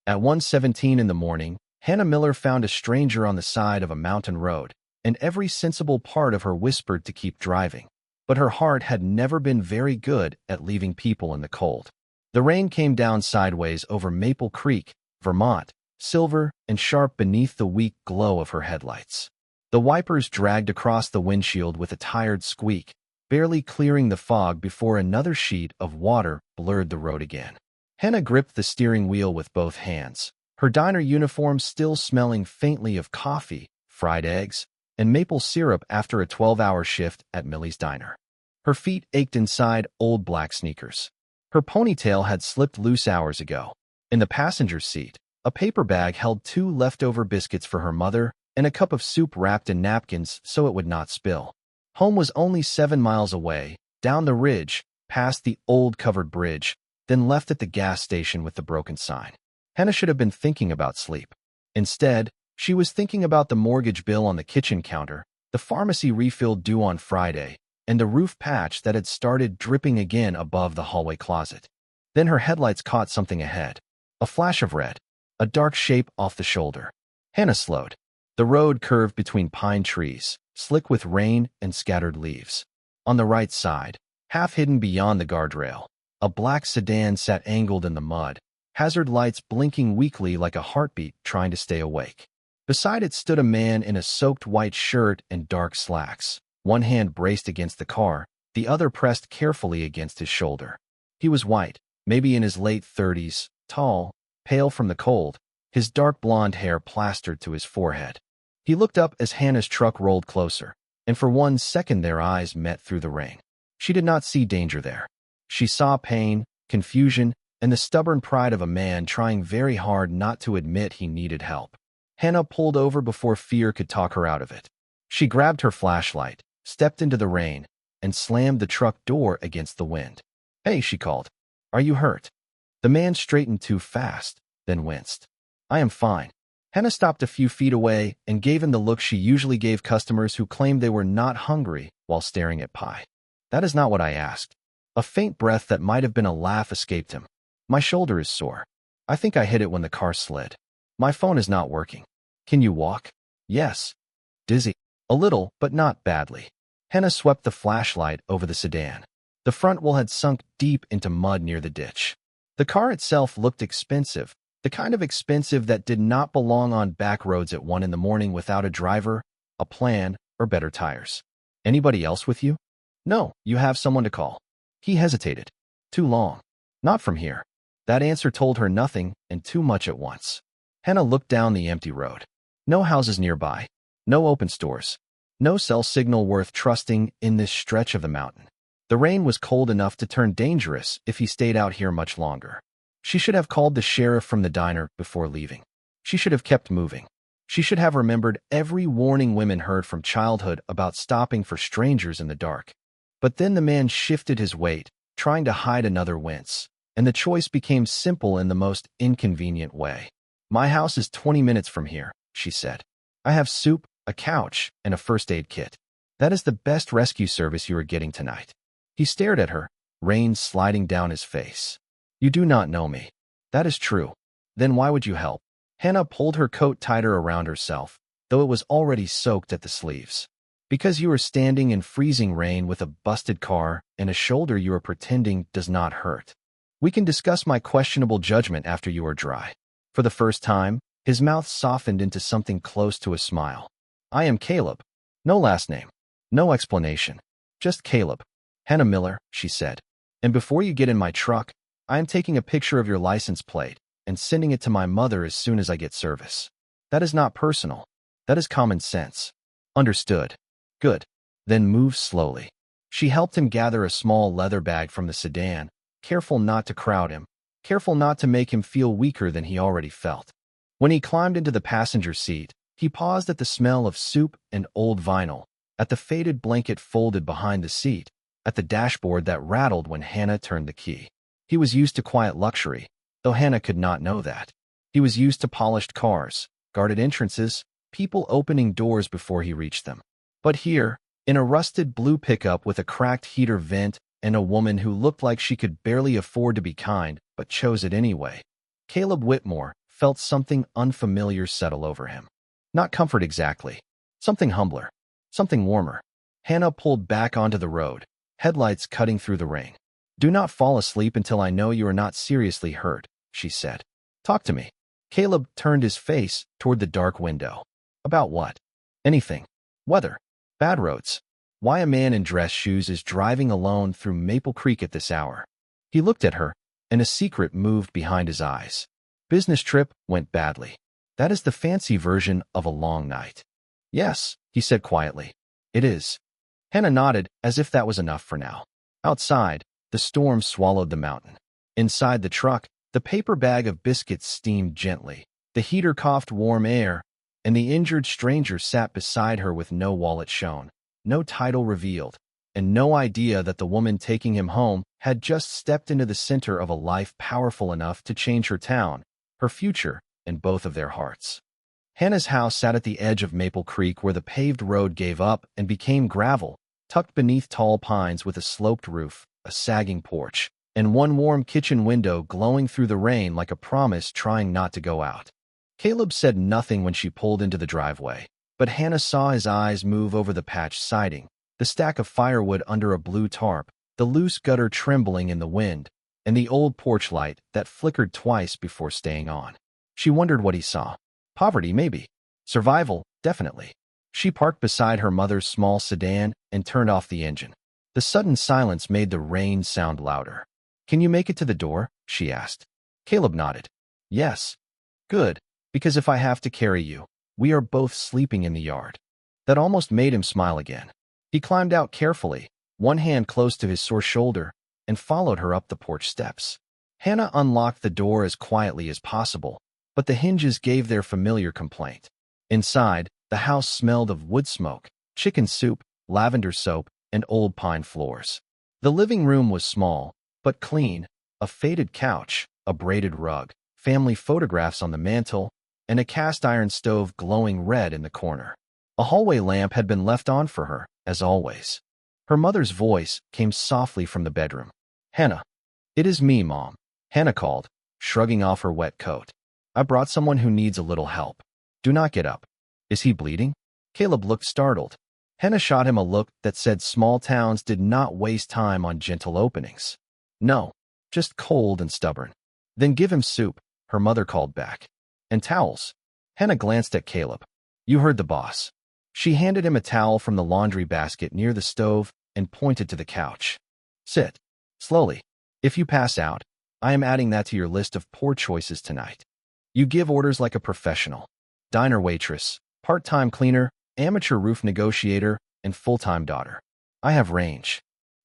At 1:17 in the morning, Hannah Miller found a stranger on the side of a mountain road, and every sensible part of her whispered to keep driving. But her heart had never been very good at leaving people in the cold. The rain came down sideways over Maple Creek, Vermont, silver and sharp beneath the weak glow of her headlights. The wipers dragged across the windshield with a tired squeak, barely clearing the fog before another sheet of water blurred the road again. Hannah gripped the steering wheel with both hands, her diner uniform still smelling faintly of coffee, fried eggs, and maple syrup after a 12-hour shift at Millie's Diner. Her feet ached inside old black sneakers. Her ponytail had slipped loose hours ago. In the passenger seat, a paper bag held 2 leftover biscuits for her mother and a cup of soup wrapped in napkins so it would not spill. Home was only 7 miles away, down the ridge, past the old covered bridge, then left at the gas station with the broken sign. Hannah should have been thinking about sleep. Instead, she was thinking about the mortgage bill on the kitchen counter, the pharmacy refill due on Friday, and the roof patch that had started dripping again above the hallway closet. Then her headlights caught something ahead. A flash of red, a dark shape off the shoulder. Hannah slowed. The road curved between pine trees, slick with rain and scattered leaves. On the right side, half hidden beyond the guardrail, a black sedan sat angled in the mud, hazard lights blinking weakly like a heartbeat trying to stay awake. Beside it stood a man in a soaked white shirt and dark slacks, one hand braced against the car, the other pressed carefully against his shoulder. He was white, maybe in his late 30s, tall, pale from the cold, his dark blonde hair plastered to his forehead. He looked up as Hannah's truck rolled closer, and for 1 second their eyes met through the rain. She did not see danger there. She saw pain, confusion, and the stubborn pride of a man trying very hard not to admit he needed help. Hannah pulled over before fear could talk her out of it. She grabbed her flashlight, stepped into the rain, and slammed the truck door against the wind. "Hey," she called. "Are you hurt?" The man straightened too fast, then winced. "I am fine." Hannah stopped a few feet away and gave him the look she usually gave customers who claimed they were not hungry while staring at pie. "That is not what I asked." A faint breath that might have been a laugh escaped him. "My shoulder is sore. I think I hit it when the car slid. My phone is not working." "Can you walk?" "Yes." "Dizzy?" "A little, but not badly." Hannah swept the flashlight over the sedan. The front wheel had sunk deep into mud near the ditch. The car itself looked expensive, the kind of expensive that did not belong on back roads at 1 in the morning without a driver, a plan, or better tires. "Anybody else with you?" "No, you have someone to call." He hesitated. "Too long." "Not from here." That answer told her nothing and too much at once. Hannah looked down the empty road. No houses nearby. No open stores. No cell signal worth trusting in this stretch of the mountain. The rain was cold enough to turn dangerous if he stayed out here much longer. She should have called the sheriff from the diner before leaving. She should have kept moving. She should have remembered every warning women heard from childhood about stopping for strangers in the dark. But then the man shifted his weight, trying to hide another wince, and the choice became simple in the most inconvenient way. "My house is 20 minutes from here," she said. "I have soup, a couch, and a first aid kit. That is the best rescue service you are getting tonight." He stared at her, rain sliding down his face. "You do not know me." "That is true." "Then why would you help?" Hannah pulled her coat tighter around herself, though it was already soaked at the sleeves. "Because you are standing in freezing rain with a busted car and a shoulder you are pretending does not hurt. We can discuss my questionable judgment after you are dry." For the first time, his mouth softened into something close to a smile. "I am Caleb." No last name. No explanation. Just Caleb. "Hannah Miller," she said. "And before you get in my truck, I am taking a picture of your license plate and sending it to my mother as soon as I get service. That is not personal. That is common sense." "Understood." "Good. Then move slowly." She helped him gather a small leather bag from the sedan, careful not to crowd him, careful not to make him feel weaker than he already felt. When he climbed into the passenger seat, he paused at the smell of soup and old vinyl, at the faded blanket folded behind the seat, at the dashboard that rattled when Hannah turned the key. He was used to quiet luxury, though Hannah could not know that. He was used to polished cars, guarded entrances, people opening doors before he reached them. But here, in a rusted blue pickup with a cracked heater vent and a woman who looked like she could barely afford to be kind but chose it anyway, Caleb Whitmore, felt something unfamiliar settle over him. Not comfort exactly. Something humbler. Something warmer. Hannah pulled back onto the road, headlights cutting through the rain. "Do not fall asleep until I know you are not seriously hurt," she said. "Talk to me." Caleb turned his face toward the dark window. "About what?" "Anything. Weather. Bad roads. Why a man in dress shoes is driving alone through Maple Creek at this hour." He looked at her, and a secret moved behind his eyes. "Business trip went badly. That is the fancy version of a long night." "Yes," he said quietly. "It is." Hannah nodded as if that was enough for now. Outside, the storm swallowed the mountain. Inside the truck, the paper bag of biscuits steamed gently. The heater coughed warm air, and the injured stranger sat beside her with no wallet shown, no title revealed, and no idea that the woman taking him home had just stepped into the center of a life powerful enough to change her town, her future, and both of their hearts. Hannah's house sat at the edge of Maple Creek where the paved road gave up and became gravel, tucked beneath tall pines with a sloped roof, a sagging porch, and one warm kitchen window glowing through the rain like a promise trying not to go out. Caleb said nothing when she pulled into the driveway, but Hannah saw his eyes move over the patched siding, the stack of firewood under a blue tarp, the loose gutter trembling in the wind, and the old porch light that flickered twice before staying on. She wondered what he saw. Poverty, maybe. Survival, definitely. She parked beside her mother's small sedan and turned off the engine. The sudden silence made the rain sound louder. "Can you make it to the door?" she asked. Caleb nodded. "Yes." "Good, because if I have to carry you, we are both sleeping in the yard." That almost made him smile again. He climbed out carefully, one hand close to his sore shoulder, and followed her up the porch steps. Hannah unlocked the door as quietly as possible, but the hinges gave their familiar complaint. Inside, the house smelled of wood smoke, chicken soup, lavender soap, and old pine floors. The living room was small, but clean, a faded couch, a braided rug, family photographs on the mantel, and a cast-iron stove glowing red in the corner. A hallway lamp had been left on for her, as always. Her mother's voice came softly from the bedroom. "Hannah." "It is me, Mom," Hannah called, shrugging off her wet coat. "I brought someone who needs a little help. Do not get up." "Is he bleeding?" Caleb looked startled. Hannah shot him a look that said small towns did not waste time on gentle openings. "No, just cold and stubborn." "Then give him soup," her mother called back. "And towels." Hannah glanced at Caleb. "You heard the boss." She handed him a towel from the laundry basket near the stove and pointed to the couch. "Sit. Slowly. If you pass out, I am adding that to your list of poor choices tonight. You give orders like a professional. Diner waitress, part-time cleaner, amateur roof negotiator, and full-time daughter. I have range."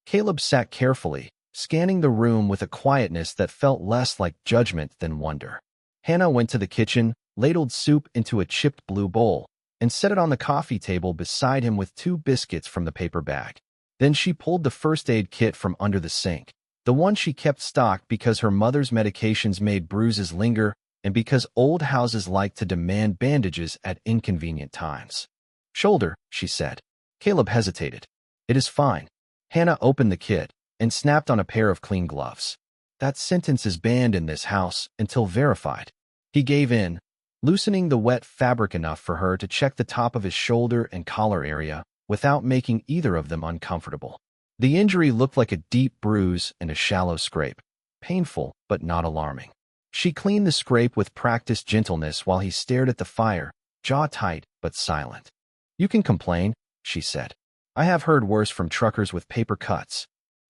Caleb sat carefully, scanning the room with a quietness that felt less like judgment than wonder. Hannah went to the kitchen, ladled soup into a chipped blue bowl, and set it on the coffee table beside him with 2 biscuits from the paper bag. Then she pulled the first aid kit from under the sink, the one she kept stocked because her mother's medications made bruises linger and because old houses like to demand bandages at inconvenient times. "Shoulder," she said. Caleb hesitated. "It is fine." Hannah opened the kit and snapped on a pair of clean gloves. "That sentence is banned in this house until verified." He gave in, loosening the wet fabric enough for her to check the top of his shoulder and collar area without making either of them uncomfortable. The injury looked like a deep bruise and a shallow scrape, painful but not alarming. She cleaned the scrape with practiced gentleness while he stared at the fire, jaw tight but silent. "You can complain," she said. "I have heard worse from truckers with paper cuts.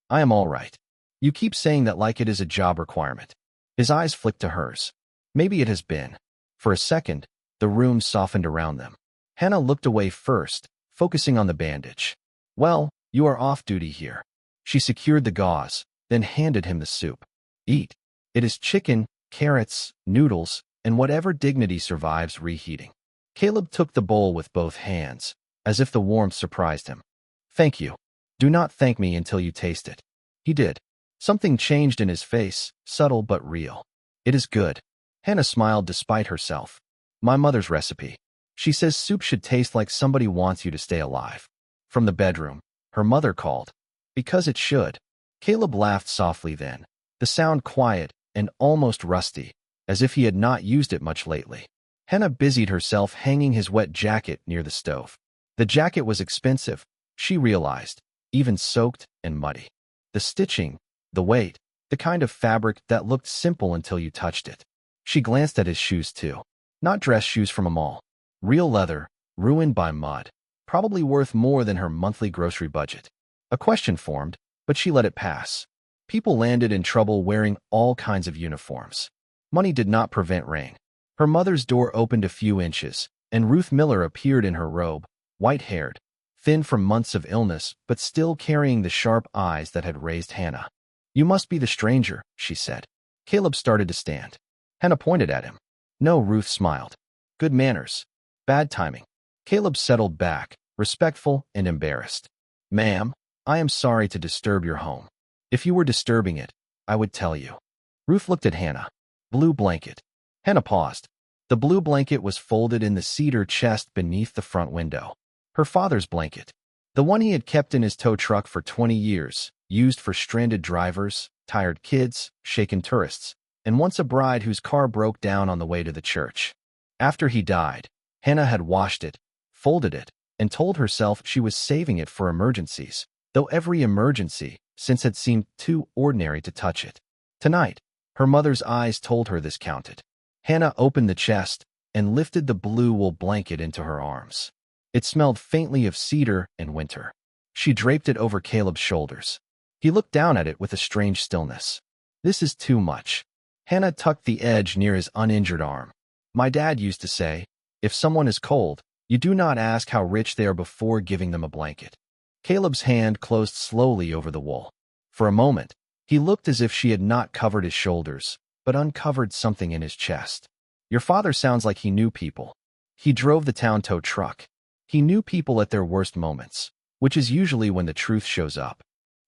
I am all right. You keep saying that like it is a job requirement." His eyes flicked to hers. "Maybe it has been." For a second, the room softened around them. Hannah looked away first, focusing on the bandage. "Well, you are off duty here." She secured the gauze, then handed him the soup. "Eat. It is chicken, carrots, noodles, and whatever dignity survives reheating." Caleb took the bowl with both hands, as if the warmth surprised him. "Thank you. Do not thank me until you taste it." He did. Something changed in his face, subtle but real. "It is good." Hannah smiled despite herself. "My mother's recipe. She says soup should taste like somebody wants you to stay alive." From the bedroom, her mother called. "Because it should." Caleb laughed softly then, the sound quiet and almost rusty, as if he had not used it much lately. Hannah busied herself hanging his wet jacket near the stove. The jacket was expensive, she realized, even soaked and muddy. The stitching, the weight, the kind of fabric that looked simple until you touched it. She glanced at his shoes too. Not dress shoes from a mall. Real leather, ruined by mud. Probably worth more than her monthly grocery budget. A question formed, but she let it pass. People landed in trouble wearing all kinds of uniforms. Money did not prevent rain. Her mother's door opened a few inches, and Ruth Miller appeared in her robe, white-haired, thin from months of illness, but still carrying the sharp eyes that had raised Hannah. "You must be the stranger," she said. Caleb started to stand. Hannah pointed at him. "No," Ruth smiled. "Good manners. Bad timing." Caleb settled back, respectful and embarrassed. "Ma'am, I am sorry to disturb your home. If you were disturbing it, I would tell you." Ruth looked at Hannah. "Blue blanket." Hannah paused. The blue blanket was folded in the cedar chest beneath the front window. Her father's blanket. The one he had kept in his tow truck for 20 years, used for stranded drivers, tired kids, shaken tourists, and once a bride whose car broke down on the way to the church. After he died, Hannah had washed it, folded it, and told herself she was saving it for emergencies, though every emergency since had seemed too ordinary to touch it. Tonight, her mother's eyes told her this counted. Hannah opened the chest and lifted the blue wool blanket into her arms. It smelled faintly of cedar and winter. She draped it over Caleb's shoulders. He looked down at it with a strange stillness. "This is too much." Hannah tucked the edge near his uninjured arm. "My dad used to say, if someone is cold, you do not ask how rich they are before giving them a blanket." Caleb's hand closed slowly over the wool. For a moment, he looked as if she had not covered his shoulders, but uncovered something in his chest. "Your father sounds like he knew people. He drove the town tow truck. He knew people at their worst moments, which is usually when the truth shows up."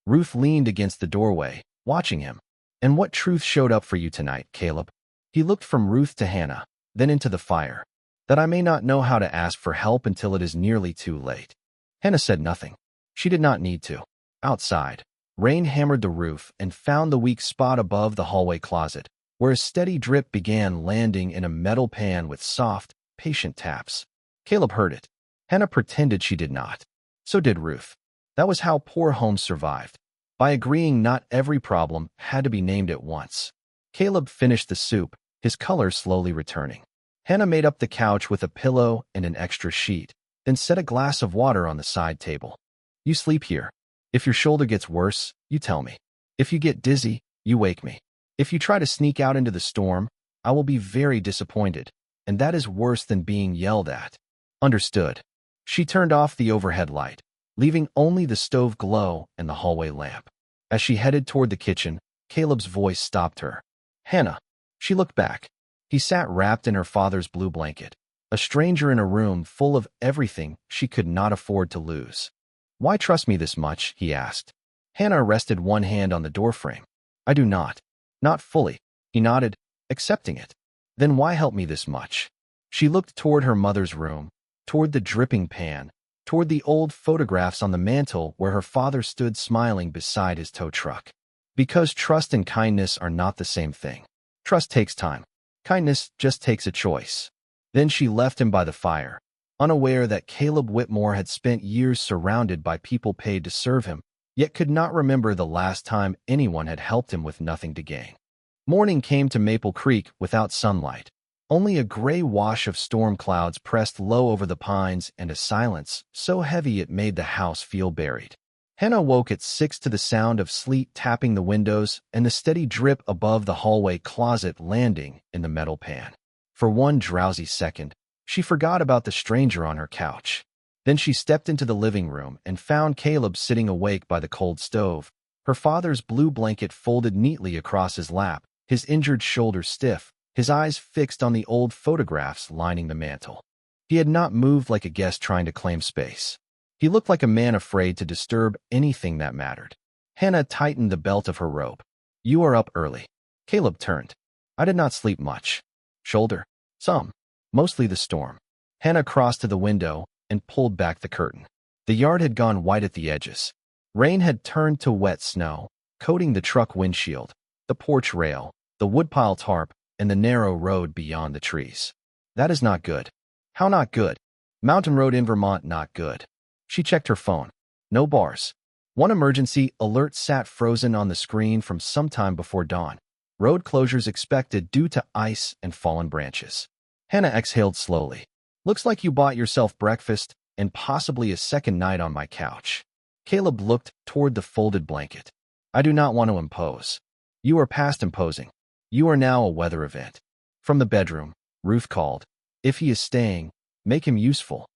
Ruth leaned against the doorway, watching him. "And what truth showed up for you tonight, Caleb?" He looked from Ruth to Hannah, then into the fire. "That I may not know how to ask for help until it is nearly too late." Hannah said nothing. She did not need to. Outside, rain hammered the roof and found the weak spot above the hallway closet, where a steady drip began landing in a metal pan with soft, patient taps. Caleb heard it. Hannah pretended she did not. So did Ruth. That was how poor homes survived, by agreeing not every problem had to be named at once. Caleb finished the soup, his color slowly returning. Hannah made up the couch with a pillow and an extra sheet, then set a glass of water on the side table. "You sleep here. If your shoulder gets worse, you tell me. If you get dizzy, you wake me. If you try to sneak out into the storm, I will be very disappointed, and that is worse than being yelled at." "Understood." She turned off the overhead light, leaving only the stove glow and the hallway lamp. As she headed toward the kitchen, Caleb's voice stopped her. "Hannah." She looked back. He sat wrapped in her father's blue blanket, a stranger in a room full of everything she could not afford to lose. "Why trust me this much?" he asked. Hannah rested one hand on the doorframe. "I do not. Not fully." He nodded, accepting it. "Then why help me this much?" She looked toward her mother's room, toward the dripping pan, toward the old photographs on the mantel where her father stood smiling beside his tow truck. "Because trust and kindness are not the same thing. Trust takes time. Kindness just takes a choice." Then she left him by the fire, unaware that Caleb Whitmore had spent years surrounded by people paid to serve him, yet could not remember the last time anyone had helped him with nothing to gain. Morning came to Maple Creek without sunlight. Only a gray wash of storm clouds pressed low over the pines and a silence so heavy it made the house feel buried. Hannah woke at 6 to the sound of sleet tapping the windows and the steady drip above the hallway closet landing in the metal pan. For one drowsy second, she forgot about the stranger on her couch. Then she stepped into the living room and found Caleb sitting awake by the cold stove, her father's blue blanket folded neatly across his lap, his injured shoulder stiff, his eyes fixed on the old photographs lining the mantel. He had not moved like a guest trying to claim space. He looked like a man afraid to disturb anything that mattered. Hannah tightened the belt of her robe. "You are up early." Caleb turned. "I did not sleep much." "Shoulder?" "Some. Mostly the storm." Hannah crossed to the window and pulled back the curtain. The yard had gone white at the edges. Rain had turned to wet snow, coating the truck windshield, the porch rail, the woodpile tarp, and the narrow road beyond the trees. That is not good. How not good? Mountain road in Vermont not good. She checked her phone. No bars. One emergency alert sat frozen on the screen from some time before dawn. Road closures expected due to ice and fallen branches. Hannah exhaled slowly. Looks like you bought yourself breakfast and possibly a second night on my couch. Caleb looked toward the folded blanket. I do not want to impose. You are past imposing. You are now a weather event. From the bedroom, Ruth called. If he is staying, make him useful.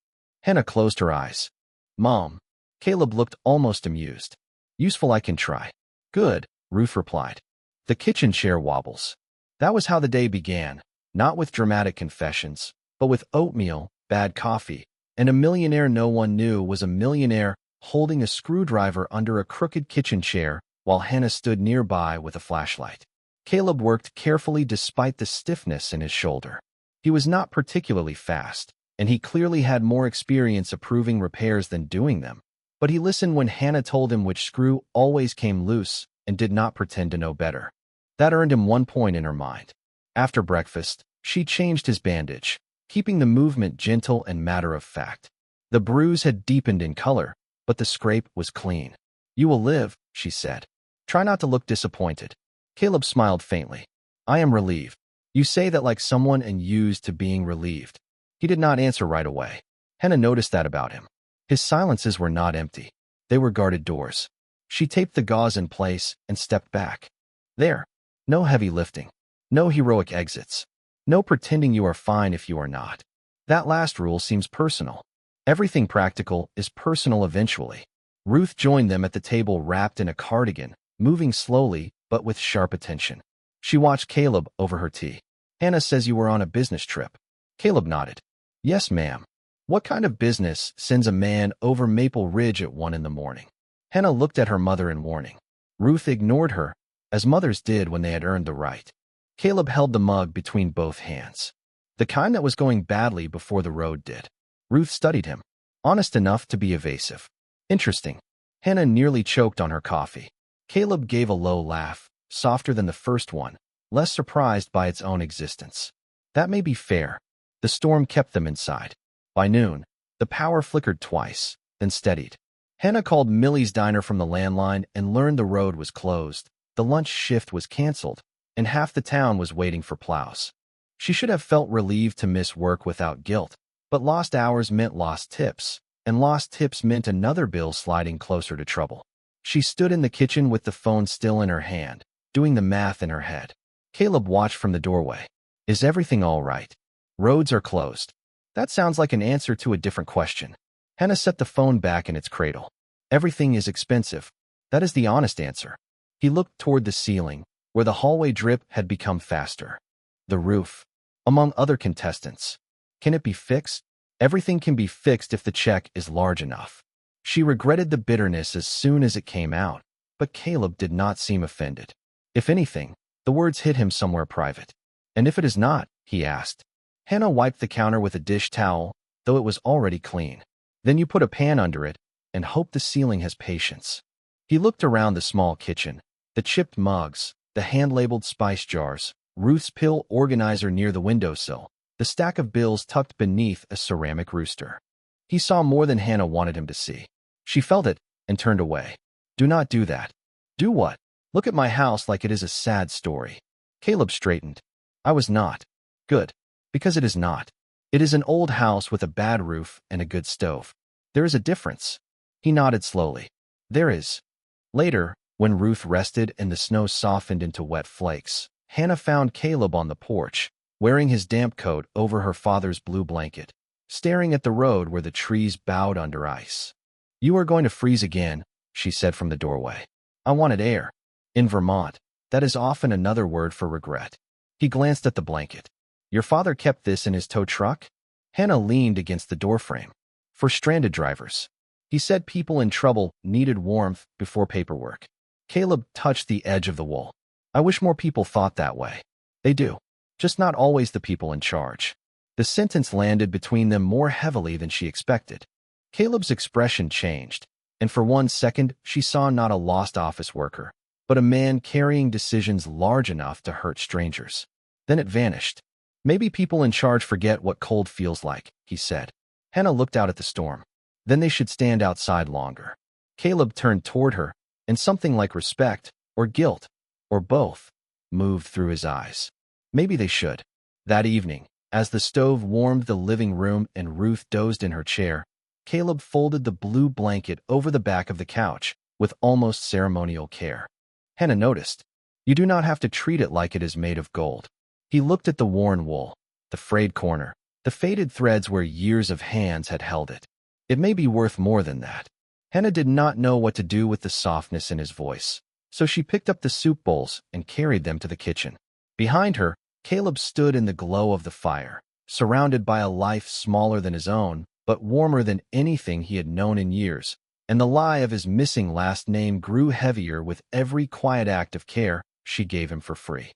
Hannah closed her eyes. Mom. Caleb looked almost amused. Useful I can try. Good, Ruth replied. The kitchen chair wobbles. That was how the day began, not with dramatic confessions, but with oatmeal, bad coffee, and a millionaire no one knew was a millionaire holding a screwdriver under a crooked kitchen chair while Hannah stood nearby with a flashlight. Caleb worked carefully despite the stiffness in his shoulder. He was not particularly fast, and he clearly had more experience approving repairs than doing them. But he listened when Hannah told him which screw always came loose and did not pretend to know better. That earned him 1 point in her mind. After breakfast, she changed his bandage, keeping the movement gentle and matter-of-fact. The bruise had deepened in color, but the scrape was clean. You will live, she said. Try not to look disappointed. Caleb smiled faintly. I am relieved. You say that like someone and used to being relieved. He did not answer right away. Hannah noticed that about him. His silences were not empty. They were guarded doors. She taped the gauze in place and stepped back. There. No heavy lifting. No heroic exits. No pretending you are fine if you are not. That last rule seems personal. Everything practical is personal eventually. Ruth joined them at the table wrapped in a cardigan, moving slowly but with sharp attention. She watched Caleb over her tea. Hannah says you were on a business trip. Caleb nodded. Yes, ma'am. What kind of business sends a man over Maple Ridge at 1 in the morning? Hannah looked at her mother in warning. Ruth ignored her, as mothers did when they had earned the right. Caleb held the mug between both hands. The kind that was going badly before the road did. Ruth studied him, honest enough to be evasive. Interesting. Hannah nearly choked on her coffee. Caleb gave a low laugh, softer than the first one, less surprised by its own existence. That may be fair. The storm kept them inside. By noon, the power flickered twice, then steadied. Hannah called Millie's diner from the landline and learned the road was closed, the lunch shift was canceled, and half the town was waiting for plows. She should have felt relieved to miss work without guilt, but lost hours meant lost tips, and lost tips meant another bill sliding closer to trouble. She stood in the kitchen with the phone still in her hand, doing the math in her head. Caleb watched from the doorway. Is everything all right? Roads are closed. That sounds like an answer to a different question. Hannah set the phone back in its cradle. Everything is expensive. That is the honest answer. He looked toward the ceiling, where the hallway drip had become faster. The roof. Among other contestants. Can it be fixed? Everything can be fixed if the check is large enough. She regretted the bitterness as soon as it came out, but Caleb did not seem offended. If anything, the words hit him somewhere private. And if it is not, he asked. Hannah wiped the counter with a dish towel, though it was already clean. Then you put a pan under it and hope the ceiling has patience. He looked around the small kitchen, the chipped mugs, the hand-labeled spice jars, Ruth's pill organizer near the windowsill, the stack of bills tucked beneath a ceramic rooster. He saw more than Hannah wanted him to see. She felt it and turned away. Do not do that. Do what? Look at my house like it is a sad story. Caleb straightened. I was not. Good. Because it is not. It is an old house with a bad roof and a good stove. There is a difference. He nodded slowly. There is. Later, when Ruth rested and the snow softened into wet flakes, Hannah found Caleb on the porch, wearing his damp coat over her father's blue blanket, staring at the road where the trees bowed under ice. You are going to freeze again, she said from the doorway. I wanted air. In Vermont, that is often another word for regret. He glanced at the blanket. Your father kept this in his tow truck? Hannah leaned against the doorframe. For stranded drivers. He said people in trouble needed warmth before paperwork. Caleb touched the edge of the wool. I wish more people thought that way. They do. Just not always the people in charge. The sentence landed between them more heavily than she expected. Caleb's expression changed, and for 1 second she saw not a lost office worker, but a man carrying decisions large enough to hurt strangers. Then it vanished. Maybe people in charge forget what cold feels like, he said. Hannah looked out at the storm. Then they should stand outside longer. Caleb turned toward her, and something like respect, or guilt, or both, moved through his eyes. Maybe they should. That evening, as the stove warmed the living room and Ruth dozed in her chair, Caleb folded the blue blanket over the back of the couch with almost ceremonial care. Hannah noticed. You do not have to treat it like it is made of gold. He looked at the worn wool, the frayed corner, the faded threads where years of hands had held it. It may be worth more than that. Hannah did not know what to do with the softness in his voice, so she picked up the soup bowls and carried them to the kitchen. Behind her, Caleb stood in the glow of the fire, surrounded by a life smaller than his own, but warmer than anything he had known in years, and the lie of his missing last name grew heavier with every quiet act of care she gave him for free.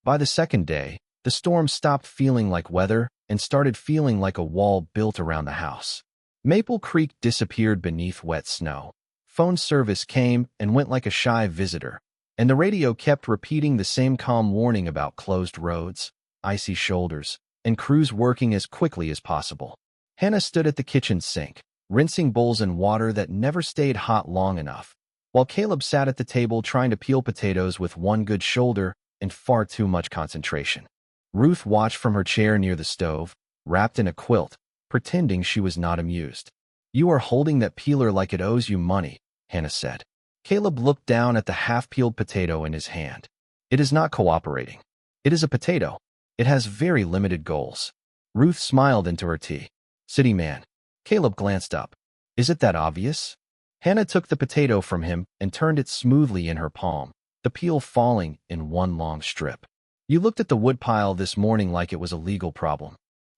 By the second day, the storm stopped feeling like weather and started feeling like a wall built around the house. Maple Creek disappeared beneath wet snow. Phone service came and went like a shy visitor, and the radio kept repeating the same calm warning about closed roads, icy shoulders, and crews working as quickly as possible. Hannah stood at the kitchen sink, rinsing bowls in water that never stayed hot long enough, while Caleb sat at the table trying to peel potatoes with one good shoulder and far too much concentration. Ruth watched from her chair near the stove, wrapped in a quilt, pretending she was not amused. You are holding that peeler like it owes you money, Hannah said. Caleb looked down at the half-peeled potato in his hand. It is not cooperating. It is a potato. It has very limited goals. Ruth smiled into her tea. City man. Caleb glanced up. Is it that obvious? Hannah took the potato from him and turned it smoothly in her palm, the peel falling in one long strip. You looked at the woodpile this morning like it was a legal problem.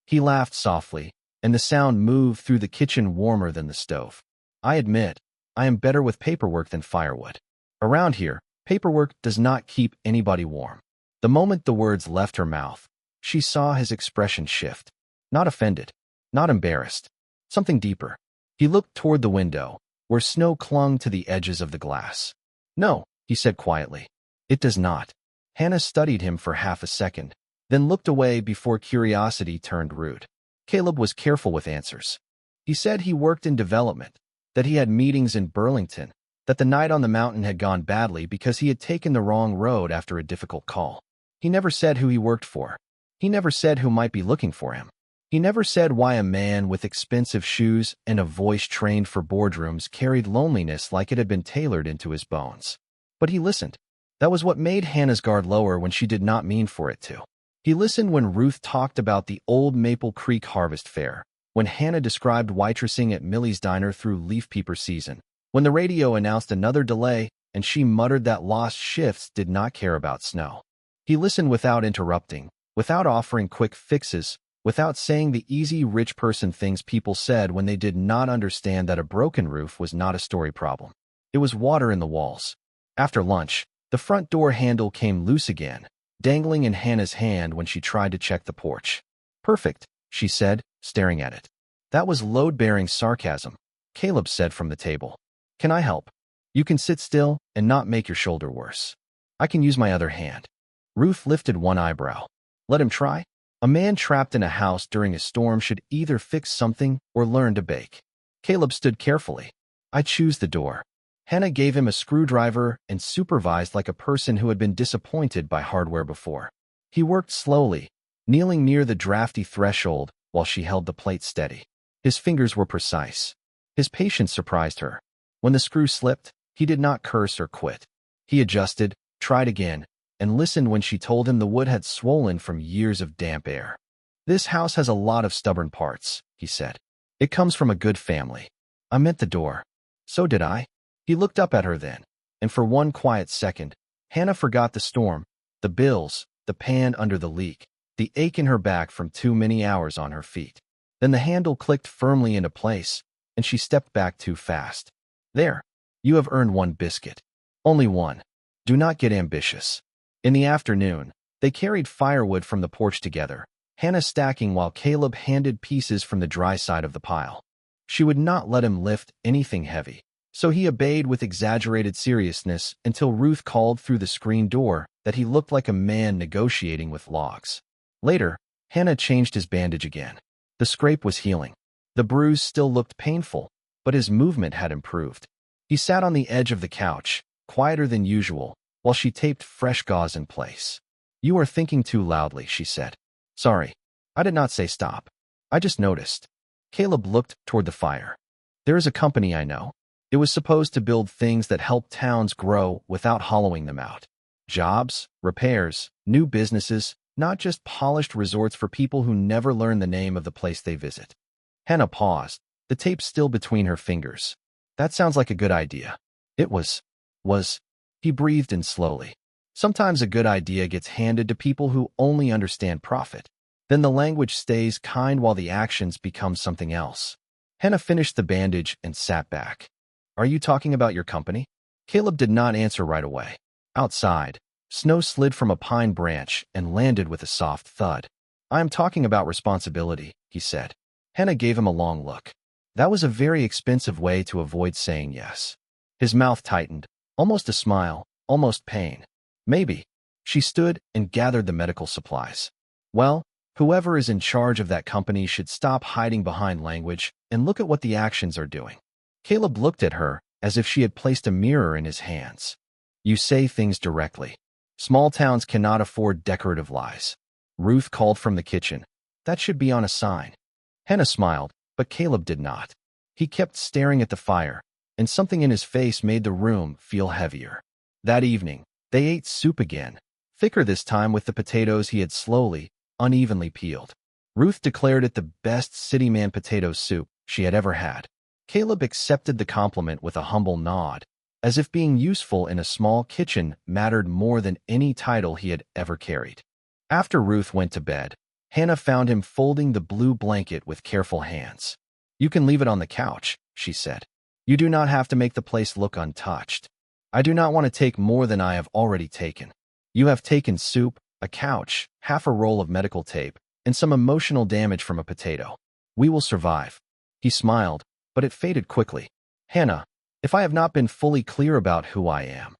He laughed softly, and the sound moved through the kitchen warmer than the stove. I admit, I am better with paperwork than firewood. Around here, paperwork does not keep anybody warm. The moment the words left her mouth, she saw his expression shift. Not offended, not embarrassed, something deeper. He looked toward the window, where snow clung to the edges of the glass. No, he said quietly. It does not. Hannah studied him for half a second, then looked away before curiosity turned rude. Caleb was careful with answers. He said he worked in development, that he had meetings in Burlington, that the night on the mountain had gone badly because he had taken the wrong road after a difficult call. He never said who he worked for. He never said who might be looking for him. He never said why a man with expensive shoes and a voice trained for boardrooms carried loneliness like it had been tailored into his bones. But he listened. That was what made Hannah's guard lower when she did not mean for it to. He listened when Ruth talked about the old Maple Creek Harvest Fair, when Hannah described waitressing at Millie's Diner through leaf peeper season, when the radio announced another delay and she muttered that lost shifts did not care about snow. He listened without interrupting, without offering quick fixes, without saying the easy rich person things people said when they did not understand that a broken roof was not a story problem. It was water in the walls. After lunch, the front door handle came loose again, dangling in Hannah's hand when she tried to check the porch. Perfect, she said, staring at it. That was load-bearing sarcasm, Caleb said from the table. Can I help? You can sit still and not make your shoulder worse. I can use my other hand. Ruth lifted one eyebrow. Let him try? A man trapped in a house during a storm should either fix something or learn to bake. Caleb stood carefully. I choose the door. Hannah gave him a screwdriver and supervised like a person who had been disappointed by hardware before. He worked slowly, kneeling near the drafty threshold while she held the plate steady. His fingers were precise. His patience surprised her. When the screw slipped, he did not curse or quit. He adjusted, tried again, and listened when she told him the wood had swollen from years of damp air. This house has a lot of stubborn parts, he said. It comes from a good family. I meant the door. So did I. He looked up at her then, and for one quiet second, Hannah forgot the storm, the bills, the pan under the leak, the ache in her back from too many hours on her feet. Then the handle clicked firmly into place, and she stepped back too fast. There. You have earned one biscuit. Only one. Do not get ambitious. In the afternoon, they carried firewood from the porch together, Hannah stacking while Caleb handed pieces from the dry side of the pile. She would not let him lift anything heavy, So he obeyed with exaggerated seriousness until Ruth called through the screen door that he looked like a man negotiating with logs. Later, Hannah changed his bandage again. The scrape was healing. The bruise still looked painful, but his movement had improved. He sat on the edge of the couch, quieter than usual, while she taped fresh gauze in place. "You are thinking too loudly," she said. "Sorry, I did not say stop. I just noticed." Caleb looked toward the fire. "There is a company I know. It was supposed to build things that help towns grow without hollowing them out. Jobs, repairs, new businesses, not just polished resorts for people who never learn the name of the place they visit." Hannah paused, the tape still between her fingers. "That sounds like a good idea." It was. He breathed in slowly. Sometimes a good idea gets handed to people who only understand profit. Then the language stays kind while the actions become something else. Hannah finished the bandage and sat back. "Are you talking about your company?" Caleb did not answer right away. Outside, snow slid from a pine branch and landed with a soft thud. "I am talking about responsibility," he said. Hannah gave him a long look. That was a very expensive way to avoid saying yes. His mouth tightened, almost a smile, almost pain. "Maybe." She stood and gathered the medical supplies. "Well, whoever is in charge of that company should stop hiding behind language and look at what the actions are doing." Caleb looked at her as if she had placed a mirror in his hands. "You say things directly. Small towns cannot afford decorative lies." Ruth called from the kitchen. "That should be on a sign." Hannah smiled, but Caleb did not. He kept staring at the fire, and something in his face made the room feel heavier. That evening, they ate soup again, thicker this time with the potatoes he had slowly, unevenly peeled. Ruth declared it the best city man potato soup she had ever had. Caleb accepted the compliment with a humble nod, as if being useful in a small kitchen mattered more than any title he had ever carried. After Ruth went to bed, Hannah found him folding the blue blanket with careful hands. "You can leave it on the couch," she said. "You do not have to make the place look untouched. I do not want to take more than I have already taken. You have taken soup, a couch, half a roll of medical tape, and some emotional damage from a potato. We will survive." He smiled, but it faded quickly. "Hannah, if I have not been fully clear about who I am."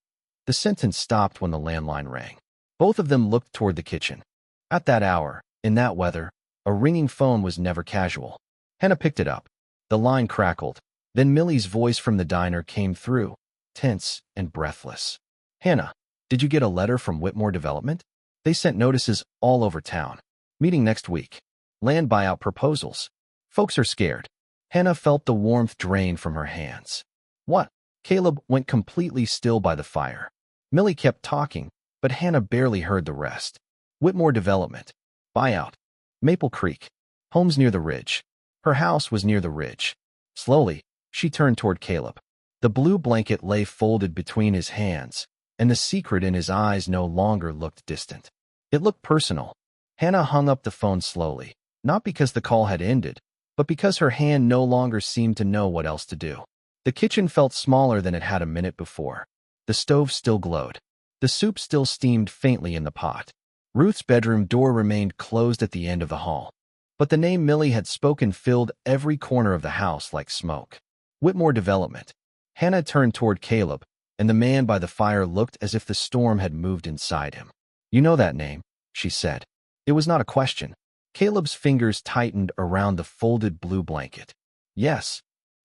The sentence stopped when the landline rang. Both of them looked toward the kitchen. At that hour, in that weather, a ringing phone was never casual. Hannah picked it up. The line crackled. Then Millie's voice from the diner came through, tense and breathless. "Hannah, did you get a letter from Whitmore Development? They sent notices all over town. Meeting next week. Land buyout proposals. Folks are scared." Hannah felt the warmth drain from her hands. "What?" Caleb went completely still by the fire. Millie kept talking, but Hannah barely heard the rest. "Whitmore Development. Buyout. Maple Creek. Homes near the ridge." Her house was near the ridge. Slowly, she turned toward Caleb. The blue blanket lay folded between his hands, and the secret in his eyes no longer looked distant. It looked personal. Hannah hung up the phone slowly, not because the call had ended, but because her hand no longer seemed to know what else to do. The kitchen felt smaller than it had a minute before. The stove still glowed. The soup still steamed faintly in the pot. Ruth's bedroom door remained closed at the end of the hall. But the name Millie had spoken filled every corner of the house like smoke. Whitmore Development. Hannah turned toward Caleb, and the man by the fire looked as if the storm had moved inside him. "You know that name," she said. It was not a question. Caleb's fingers tightened around the folded blue blanket. "Yes."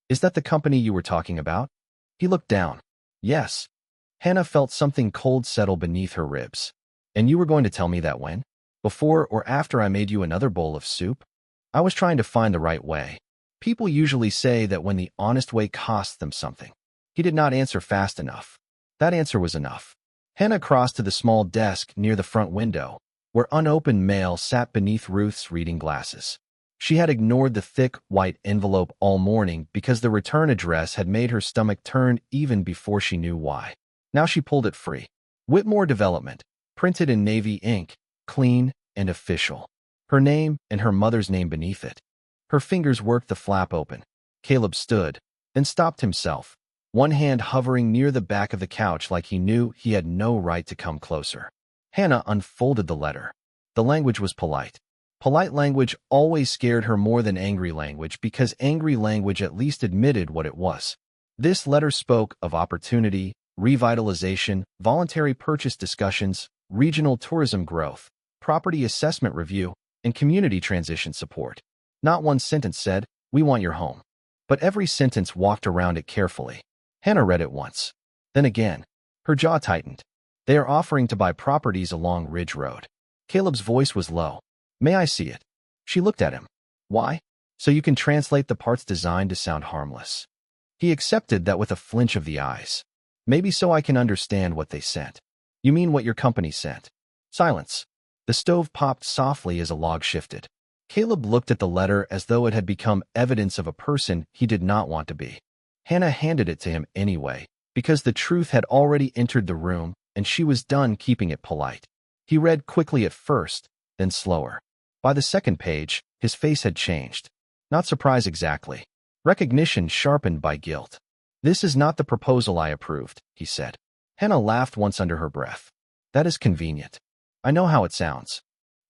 "Is that the company you were talking about?" He looked down. "Yes." Hannah felt something cold settle beneath her ribs. "And you were going to tell me that when? Before or after I made you another bowl of soup?" "I was trying to find the right way. People usually say that when the honest way costs them something." He did not answer fast enough. That answer was enough. Hannah crossed to the small desk near the front window, where unopened mail sat beneath Ruth's reading glasses. She had ignored the thick, white envelope all morning because the return address had made her stomach turn even before she knew why. Now she pulled it free. Whitmore Development, printed in navy ink, clean and official. Her name and her mother's name beneath it. Her fingers worked the flap open. Caleb stood, then stopped himself, one hand hovering near the back of the couch like he knew he had no right to come closer. Hannah unfolded the letter. The language was polite. Polite language always scared her more than angry language because angry language at least admitted what it was. This letter spoke of opportunity, revitalization, voluntary purchase discussions, regional tourism growth, property assessment review, and community transition support. Not one sentence said, "We want your home." But every sentence walked around it carefully. Hannah read it once. Then again. Her jaw tightened. They are offering to buy properties along Ridge Road. Caleb's voice was low. "May I see it?" She looked at him. "Why?" "So you can translate the parts designed to sound harmless." He accepted that with a flinch of the eyes. "Maybe so I can understand what they sent." "You mean what your company sent?" Silence. The stove popped softly as a log shifted. Caleb looked at the letter as though it had become evidence of a person he did not want to be. Hannah handed it to him anyway, because the truth had already entered the room and she was done keeping it polite. He read quickly at first, then slower. By the second page, his face had changed. Not surprise exactly. Recognition sharpened by guilt. "This is not the proposal I approved," he said. Hannah laughed once under her breath. "That is convenient. I know how it sounds."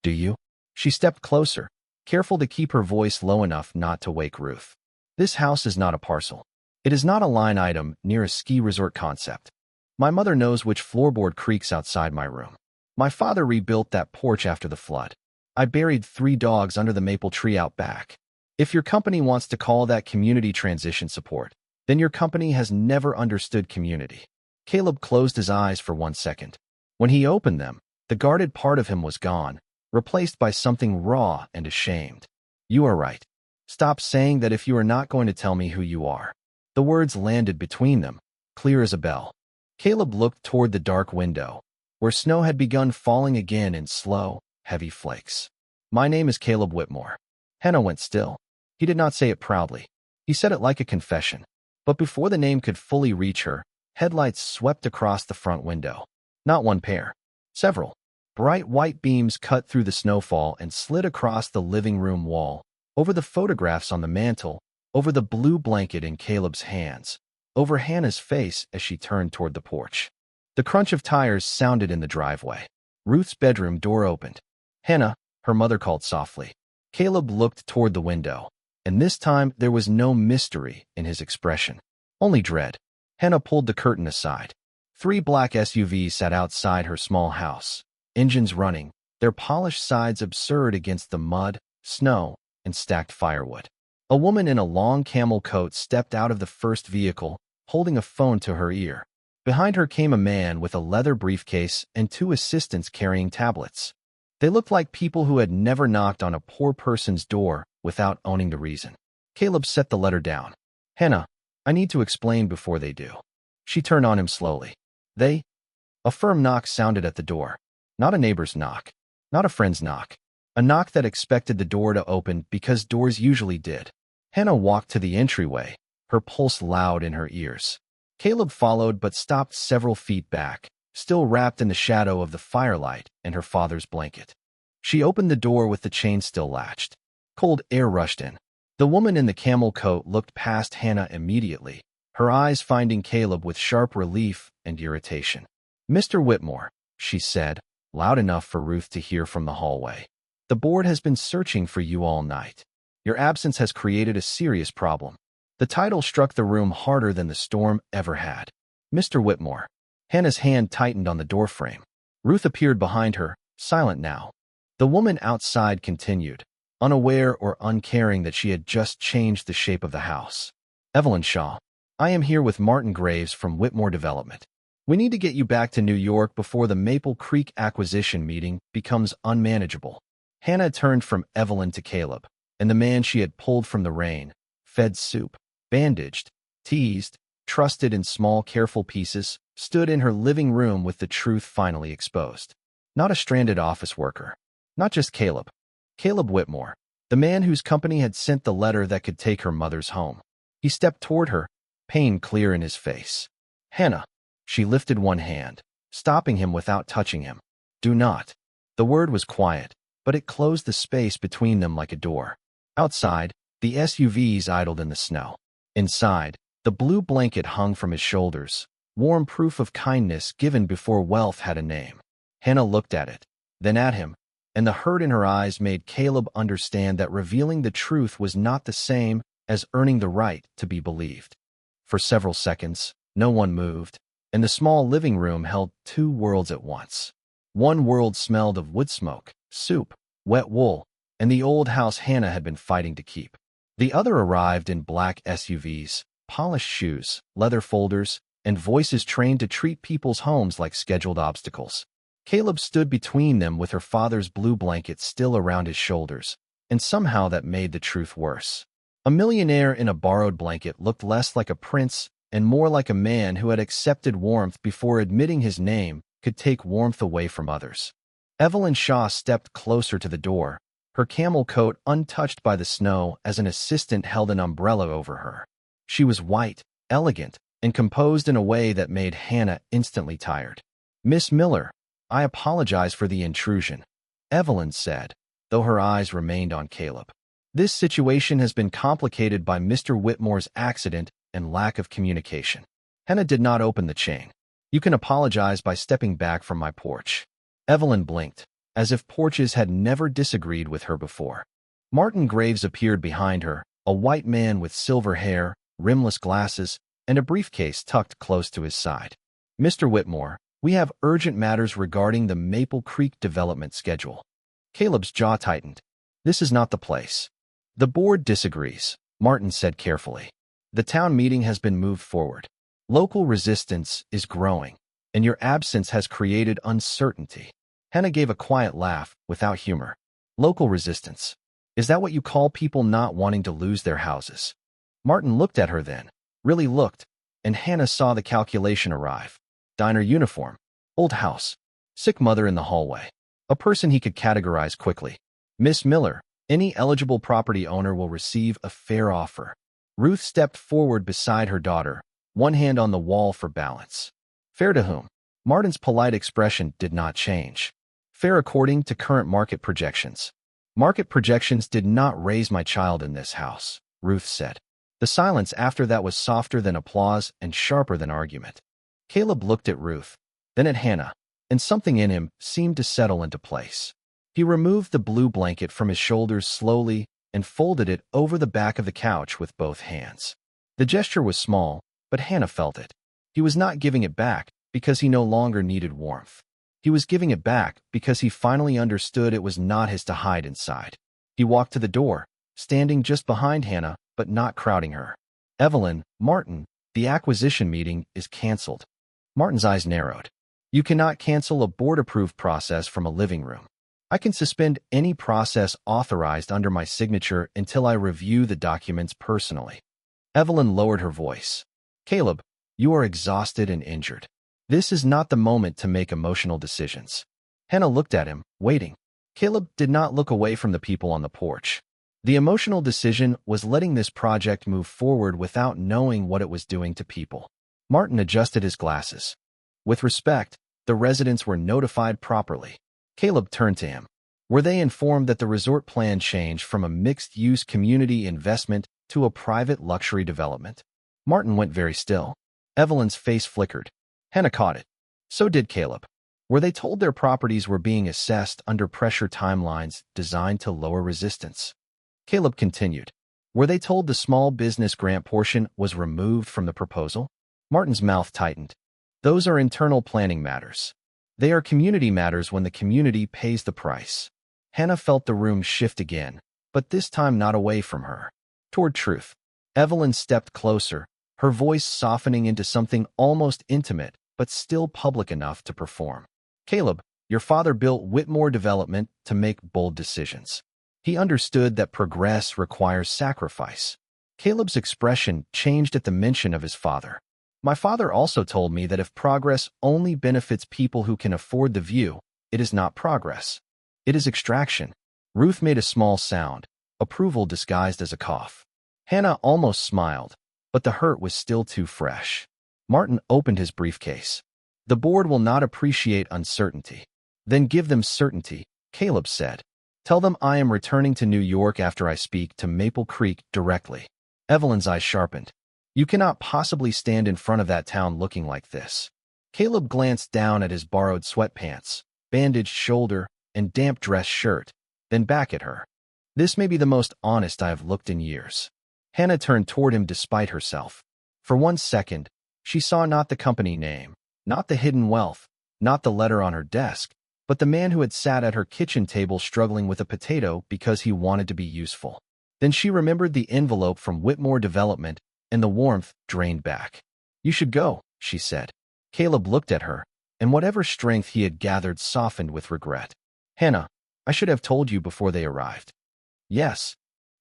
"Do you?" She stepped closer, careful to keep her voice low enough not to wake Ruth. "This house is not a parcel. It is not a line item near a ski resort concept. My mother knows which floorboard creaks outside my room. My father rebuilt that porch after the flood. I buried 3 dogs under the maple tree out back. If your company wants to call that community transition support, then your company has never understood community." Caleb closed his eyes for 1 second. When he opened them, the guarded part of him was gone, replaced by something raw and ashamed. "You are right. Stop saying that if you are not going to tell me who you are." The words landed between them, clear as a bell. Caleb looked toward the dark window, where snow had begun falling again in slow, heavy flakes. "My name is Caleb Whitmore." Hannah went still. He did not say it proudly. He said it like a confession. But before the name could fully reach her, headlights swept across the front window. Not one pair. Several. Bright white beams cut through the snowfall and slid across the living room wall, over the photographs on the mantel, over the blue blanket in Caleb's hands, over Hannah's face as she turned toward the porch. The crunch of tires sounded in the driveway. Ruth's bedroom door opened. "Hannah," her mother called softly. Caleb looked toward the window, and this time there was no mystery in his expression, only dread. Hannah pulled the curtain aside. 3 black SUVs sat outside her small house, engines running, their polished sides absurd against the mud, snow, and stacked firewood. A woman in a long camel coat stepped out of the first vehicle, holding a phone to her ear. Behind her came a man with a leather briefcase and 2 assistants carrying tablets. They looked like people who had never knocked on a poor person's door without owning the reason. Caleb set the letter down. "Hannah, I need to explain before they do." She turned on him slowly. "They?" A firm knock sounded at the door. Not a neighbor's knock. Not a friend's knock. A knock that expected the door to open because doors usually did. Hannah walked to the entryway, her pulse loud in her ears. Caleb followed but stopped several feet back, still wrapped in the shadow of the firelight and her father's blanket. She opened the door with the chain still latched. Cold air rushed in. The woman in the camel coat looked past Hannah immediately, her eyes finding Caleb with sharp relief and irritation. "Mr. Whitmore," she said, loud enough for Ruth to hear from the hallway. "The board has been searching for you all night. Your absence has created a serious problem." The title struck the room harder than the storm ever had. "Mr. Whitmore." Hannah's hand tightened on the doorframe. Ruth appeared behind her, silent now. The woman outside continued, unaware or uncaring that she had just changed the shape of the house. "Evelyn Shaw. I am here with Martin Graves from Whitmore Development. We need to get you back to New York before the Maple Creek acquisition meeting becomes unmanageable." Hannah turned from Evelyn to Caleb, and the man she had pulled from the rain, fed soup, bandaged, teased, trusted in small, careful pieces, stood in her living room with the truth finally exposed. Not a stranded office worker. Not just Caleb. Caleb Whitmore, the man whose company had sent the letter that could take her mother's home. He stepped toward her, pain clear in his face. "Hannah." She lifted one hand, stopping him without touching him. "Do not." The word was quiet, but it closed the space between them like a door. Outside, the SUVs idled in the snow. Inside, the blue blanket hung from his shoulders, warm proof of kindness given before wealth had a name. Hannah looked at it, then at him, and the hurt in her eyes made Caleb understand that revealing the truth was not the same as earning the right to be believed. For several seconds, no one moved, and the small living room held two worlds at once. One world smelled of wood smoke, soup, wet wool, and the old house Hannah had been fighting to keep. The other arrived in black SUVs, polished shoes, leather folders, and voices trained to treat people's homes like scheduled obstacles. Caleb stood between them with her father's blue blanket still around his shoulders, and somehow that made the truth worse. A millionaire in a borrowed blanket looked less like a prince and more like a man who had accepted warmth before admitting his name could take warmth away from others. Evelyn Shaw stepped closer to the door, her camel coat untouched by the snow as an assistant held an umbrella over her. She was white, elegant, and composed in a way that made Hannah instantly tired. "Miss Miller, I apologize for the intrusion," Evelyn said, though her eyes remained on Caleb. "This situation has been complicated by Mr. Whitmore's accident and lack of communication." Hannah did not open the chain. "You can apologize by stepping back from my porch." Evelyn blinked, as if porches had never disagreed with her before. Martin Graves appeared behind her, a white man with silver hair, rimless glasses, and a briefcase tucked close to his side. "Mr. Whitmore, we have urgent matters regarding the Maple Creek development schedule." Caleb's jaw tightened. "This is not the place." "The board disagrees," Martin said carefully. "The town meeting has been moved forward. Local resistance is growing, and your absence has created uncertainty." Hannah gave a quiet laugh, without humor. "Local resistance? Is that what you call people not wanting to lose their houses?" Martin looked at her then, really looked, and Hannah saw the calculation arrive. Diner uniform, old house, sick mother in the hallway. A person he could categorize quickly. "Miss Miller, any eligible property owner will receive a fair offer." Ruth stepped forward beside her daughter, one hand on the wall for balance. "Fair to whom?" Martin's polite expression did not change. "Fair according to current market projections." "Market projections did not raise my child in this house," Ruth said. The silence after that was softer than applause and sharper than argument. Caleb looked at Ruth, then at Hannah, and something in him seemed to settle into place. He removed the blue blanket from his shoulders slowly and folded it over the back of the couch with both hands. The gesture was small, but Hannah felt it. He was not giving it back because he no longer needed warmth. He was giving it back because he finally understood it was not his to hide inside. He walked to the door, standing just behind Hannah, but not crowding her. "Evelyn, Martin, the acquisition meeting is canceled." Martin's eyes narrowed. "You cannot cancel a board-approved process from a living room. I can suspend any process authorized under my signature until I review the documents personally." Evelyn lowered her voice. "Caleb, you are exhausted and injured. This is not the moment to make emotional decisions." Hannah looked at him, waiting. Caleb did not look away from the people on the porch. The emotional decision was letting this project move forward without knowing what it was doing to people. Martin adjusted his glasses. With respect, the residents were notified properly. Caleb turned to him. Were they informed that the resort plan changed from a mixed-use community investment to a private luxury development? Martin went very still. Evelyn's face flickered. Hannah caught it. So did Caleb. Were they told their properties were being assessed under pressure timelines designed to lower resistance? Caleb continued. Were they told the small business grant portion was removed from the proposal? Martin's mouth tightened. Those are internal planning matters. They are community matters when the community pays the price. Hannah felt the room shift again, but this time not away from her. Toward truth. Evelyn stepped closer, her voice softening into something almost intimate, but still public enough to perform. Caleb, your father built Whitmore Development to make bold decisions. He understood that progress requires sacrifice. Caleb's expression changed at the mention of his father. My father also told me that if progress only benefits people who can afford the view, it is not progress. It is extraction. Ruth made a small sound, approval disguised as a cough. Hannah almost smiled, but the hurt was still too fresh. Martin opened his briefcase. The board will not appreciate uncertainty. Then give them certainty, Caleb said. Tell them I am returning to New York after I speak to Maple Creek directly. Evelyn's eyes sharpened. You cannot possibly stand in front of that town looking like this. Caleb glanced down at his borrowed sweatpants, bandaged shoulder, and damp dress shirt, then back at her. This may be the most honest I have looked in years. Hannah turned toward him despite herself. For 1 second, she saw not the company name, not the hidden wealth, not the letter on her desk, but the man who had sat at her kitchen table struggling with a potato because he wanted to be useful. Then she remembered the envelope from Whitmore Development, and the warmth drained back. "You should go," she said. Caleb looked at her, and whatever strength he had gathered softened with regret. "Hannah, I should have told you before they arrived." "Yes.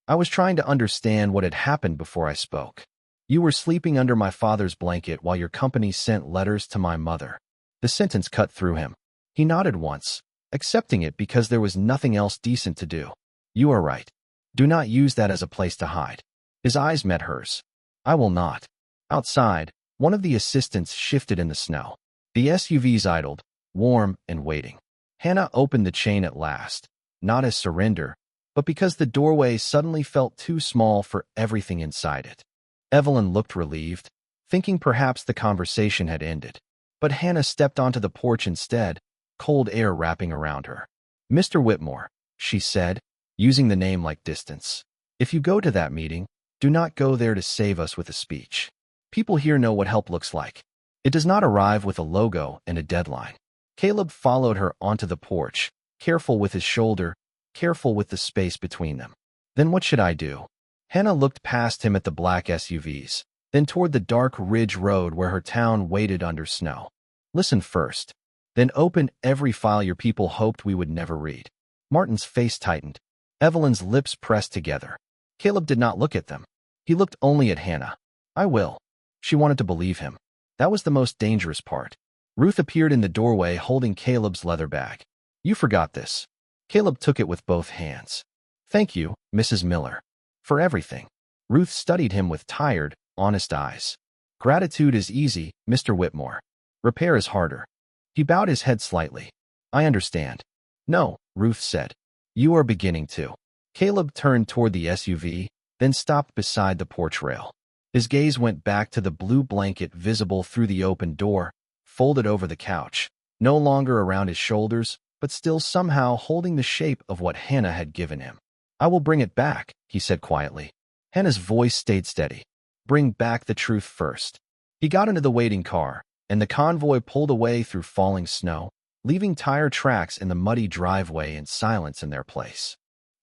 I was trying to understand what had happened before I spoke. You were sleeping under my father's blanket while your company sent letters to my mother." The sentence cut through him. He nodded once, accepting it because there was nothing else decent to do. "You are right. Do not use that as a place to hide." His eyes met hers. "I will not." Outside, one of the assistants shifted in the snow. The SUVs idled, warm and waiting. Hannah opened the chain at last, not as surrender, but because the doorway suddenly felt too small for everything inside it. Evelyn looked relieved, thinking perhaps the conversation had ended. But Hannah stepped onto the porch instead, cold air wrapping around her. "Mr. Whitmore," she said, using the name like distance. "If you go to that meeting, do not go there to save us with a speech. People here know what help looks like. It does not arrive with a logo and a deadline." Caleb followed her onto the porch, careful with his shoulder, careful with the space between them. "Then what should I do?" Hannah looked past him at the black SUVs, then toward the dark ridge road where her town waited under snow. "Listen first. Then open every file your people hoped we would never read." Martin's face tightened. Evelyn's lips pressed together. Caleb did not look at them. He looked only at Hannah. "I will." She wanted to believe him. That was the most dangerous part. Ruth appeared in the doorway holding Caleb's leather bag. "You forgot this." Caleb took it with both hands. "Thank you, Mrs. Miller, for everything." Ruth studied him with tired, honest eyes. "Gratitude is easy, Mr. Whitmore. Repair is harder." He bowed his head slightly. "I understand." "No," Ruth said. "You are beginning to." Caleb turned toward the SUV, then stopped beside the porch rail. His gaze went back to the blue blanket visible through the open door, folded over the couch, no longer around his shoulders, but still somehow holding the shape of what Hannah had given him. "I will bring it back," he said quietly. Hannah's voice stayed steady. "Bring back the truth first." He got into the waiting car, and the convoy pulled away through falling snow, leaving tire tracks in the muddy driveway and silence in their place.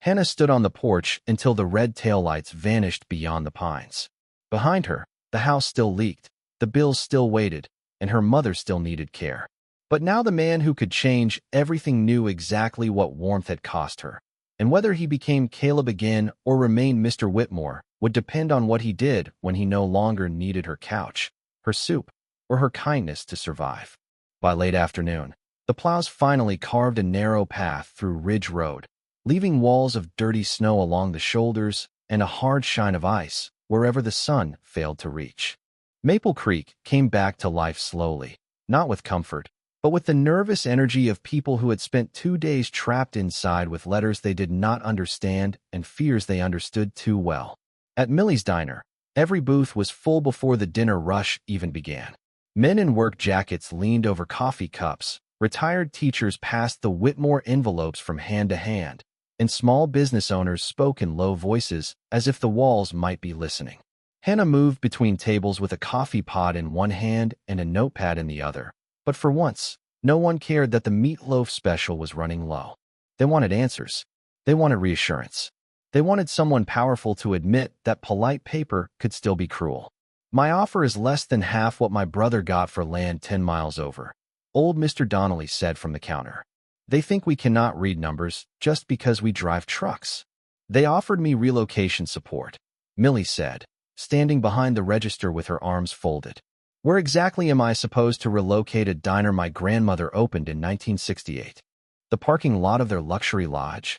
Hannah stood on the porch until the red taillights vanished beyond the pines. Behind her, the house still leaked, the bills still waited, and her mother still needed care. But now the man who could change everything knew exactly what warmth had cost her, and whether he became Caleb again or remained Mr. Whitmore would depend on what he did when he no longer needed her couch, her soup, or her kindness to survive. By late afternoon, the plows finally carved a narrow path through Ridge Road, leaving walls of dirty snow along the shoulders and a hard shine of ice wherever the sun failed to reach. Maple Creek came back to life slowly, not with comfort, but with the nervous energy of people who had spent 2 days trapped inside with letters they did not understand and fears they understood too well. At Millie's diner, every booth was full before the dinner rush even began. Men in work jackets leaned over coffee cups, retired teachers passed the Whitmore envelopes from hand to hand, and small business owners spoke in low voices as if the walls might be listening. Hannah moved between tables with a coffee pot in one hand and a notepad in the other, but for once, no one cared that the meatloaf special was running low. They wanted answers. They wanted reassurance. They wanted someone powerful to admit that polite paper could still be cruel. "My offer is less than half what my brother got for land 10 miles over," old Mr. Donnelly said from the counter. "They think we cannot read numbers just because we drive trucks." "They offered me relocation support," Millie said, standing behind the register with her arms folded. "Where exactly am I supposed to relocate a diner my grandmother opened in 1968? The parking lot of their luxury lodge?"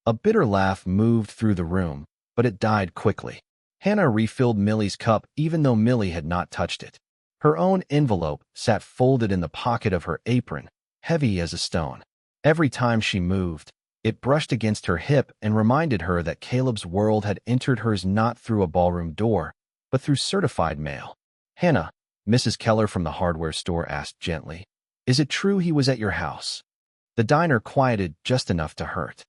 A bitter laugh moved through the room, but it died quickly. Hannah refilled Millie's cup even though Millie had not touched it. Her own envelope sat folded in the pocket of her apron, heavy as a stone. Every time she moved, it brushed against her hip and reminded her that Caleb's world had entered hers not through a ballroom door, but through certified mail. "Hannah," Mrs. Keller from the hardware store asked gently, "is it true he was at your house?" The diner quieted just enough to hurt.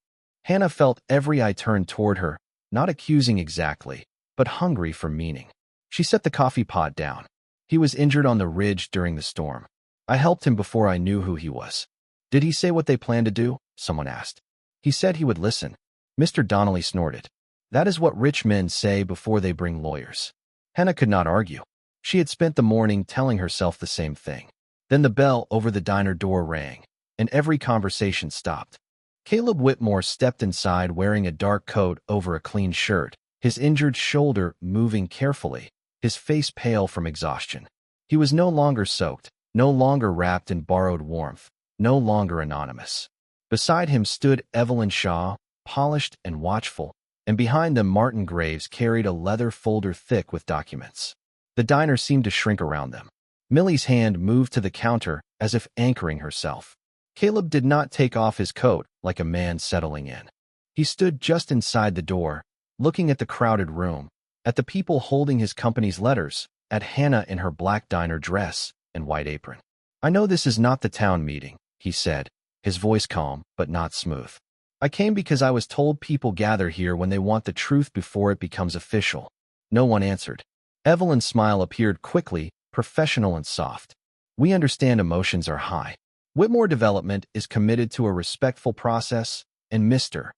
Hannah felt every eye turned toward her, not accusing exactly, but hungry for meaning. She set the coffee pot down. He was injured on the ridge during the storm. I helped him before I knew who he was. Did he say what they planned to do? Someone asked. He said he would listen. Mr. Donnelly snorted. That is what rich men say before they bring lawyers. Hannah could not argue. She had spent the morning telling herself the same thing. Then the bell over the diner door rang, and every conversation stopped. Caleb Whitmore stepped inside wearing a dark coat over a clean shirt, his injured shoulder moving carefully, his face pale from exhaustion. He was no longer soaked, no longer wrapped in borrowed warmth, no longer anonymous. Beside him stood Evelyn Shaw, polished and watchful, and behind them Martin Graves carried a leather folder thick with documents. The diner seemed to shrink around them. Millie's hand moved to the counter as if anchoring herself. Caleb did not take off his coat like a man settling in. He stood just inside the door, looking at the crowded room, at the people holding his company's letters, at Hannah in her black diner dress and white apron. I know this is not the town meeting, he said, his voice calm but not smooth. I came because I was told people gather here when they want the truth before it becomes official. No one answered. Evelyn's smile appeared quickly, professional and soft. We understand emotions are high. Whitmore Development is committed to a respectful process, and Mr.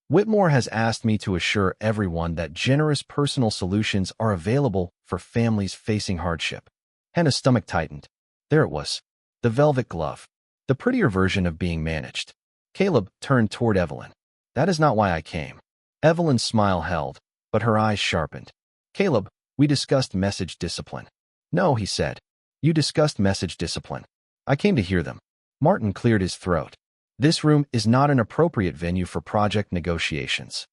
Whitmore has asked me to assure everyone that generous personal solutions are available for families facing hardship. Hannah's stomach tightened. There it was. The velvet glove. The prettier version of being managed. Caleb turned toward Evelyn. That is not why I came. Evelyn's smile held, but her eyes sharpened. Caleb, we discussed message discipline. No, he said. You discussed message discipline. I came to hear them. Martin cleared his throat. This room is not an appropriate venue for project negotiations.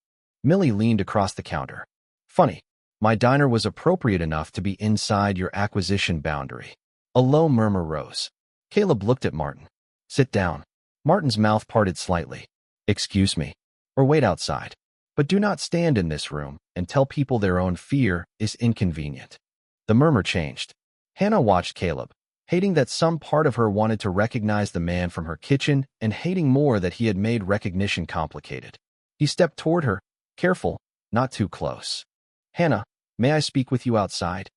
Millie leaned across the counter. Funny. My diner was appropriate enough to be inside your acquisition boundary. A low murmur rose. Caleb looked at Martin. Sit down. Martin's mouth parted slightly. Excuse me. Or wait outside. But do not stand in this room and tell people their own fear is inconvenient. The murmur changed. Hannah watched Caleb, hating that some part of her wanted to recognize the man from her kitchen and hating more that he had made recognition complicated. He stepped toward her, careful, not too close. Hannah, may I speak with you outside?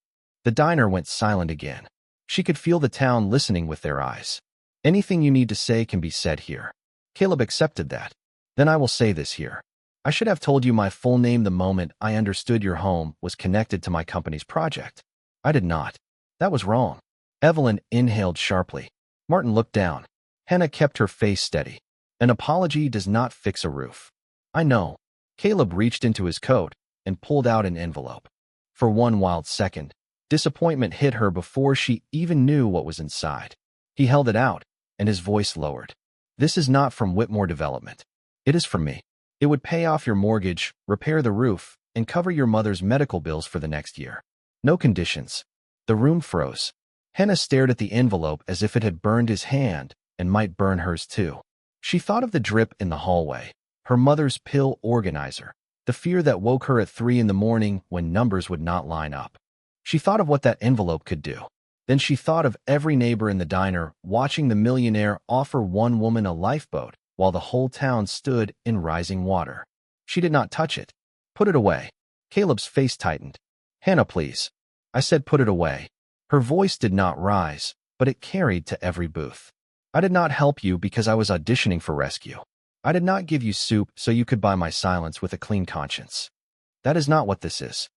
The diner went silent again. She could feel the town listening with their eyes. Anything you need to say can be said here. Caleb accepted that. Then I will say this here. I should have told you my full name the moment I understood your home was connected to my company's project. I did not. That was wrong. Evelyn inhaled sharply. Martin looked down. Hannah kept her face steady. An apology does not fix a roof. I know. Caleb reached into his coat and pulled out an envelope. For one wild second, disappointment hit her before she even knew what was inside. He held it out, and his voice lowered. This is not from Whitmore Development. It is from me. It would pay off your mortgage, repair the roof, and cover your mother's medical bills for the next year. No conditions. The room froze. Hannah stared at the envelope as if it had burned his hand and might burn hers too. She thought of the drip in the hallway, her mother's pill organizer, the fear that woke her at 3 a.m. when numbers would not line up. She thought of what that envelope could do. Then she thought of every neighbor in the diner watching the millionaire offer one woman a lifeboat while the whole town stood in rising water. She did not touch it. Put it away. Caleb's face tightened. Hannah, please. I said put it away. Her voice did not rise, but it carried to every booth. I did not help you because I was auditioning for rescue. I did not give you soup so you could buy my silence with a clean conscience. That is not what this is.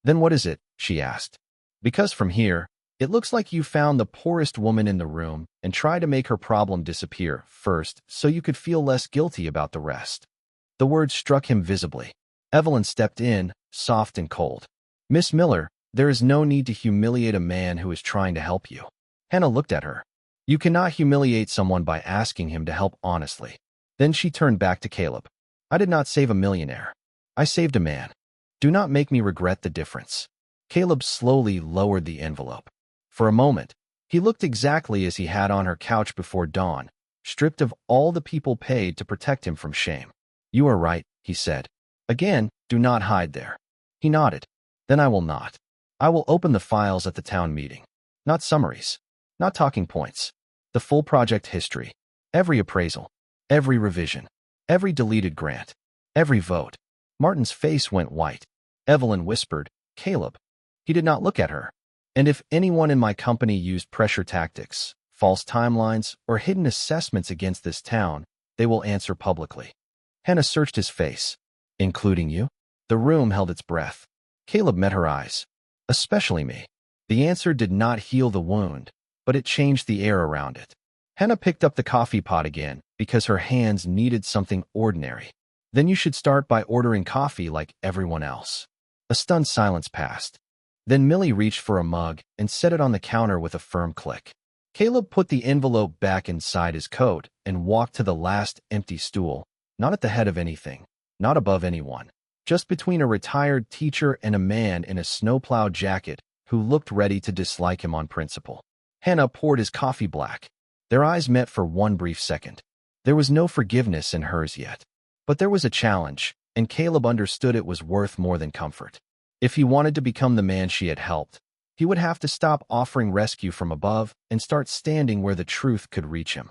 Then what is it? She asked. Because from here, it looks like you found the poorest woman in the room and tried to make her problem disappear first so you could feel less guilty about the rest. The words struck him visibly. Evelyn stepped in, soft and cold. Miss Miller, there is no need to humiliate a man who is trying to help you. Hannah looked at her. You cannot humiliate someone by asking him to help honestly. Then she turned back to Caleb. I did not save a millionaire. I saved a man. Do not make me regret the difference. Caleb slowly lowered the envelope. For a moment, he looked exactly as he had on her couch before dawn, stripped of all the people paid to protect him from shame. You are right, he said. Again, do not hide there. He nodded. Then I will not. I will open the files at the town meeting. Not summaries. Not talking points. The full project history. Every appraisal. Every revision. Every deleted grant. Every vote. Martin's face went white. Evelyn whispered, Caleb. He did not look at her. And if anyone in my company used pressure tactics, false timelines, or hidden assessments against this town, they will answer publicly. Hannah searched his face. Including you? The room held its breath. Caleb met her eyes. Especially me. The answer did not heal the wound, but it changed the air around it. Hannah picked up the coffee pot again because her hands needed something ordinary. Then you should start by ordering coffee like everyone else. A stunned silence passed. Then Millie reached for a mug and set it on the counter with a firm click. Caleb put the envelope back inside his coat and walked to the last empty stool, not at the head of anything, not above anyone, just between a retired teacher and a man in a snowplow jacket who looked ready to dislike him on principle. Hannah poured his coffee black. Their eyes met for one brief second. There was no forgiveness in hers yet. But there was a challenge, and Caleb understood it was worth more than comfort. If he wanted to become the man she had helped, he would have to stop offering rescue from above and start standing where the truth could reach him.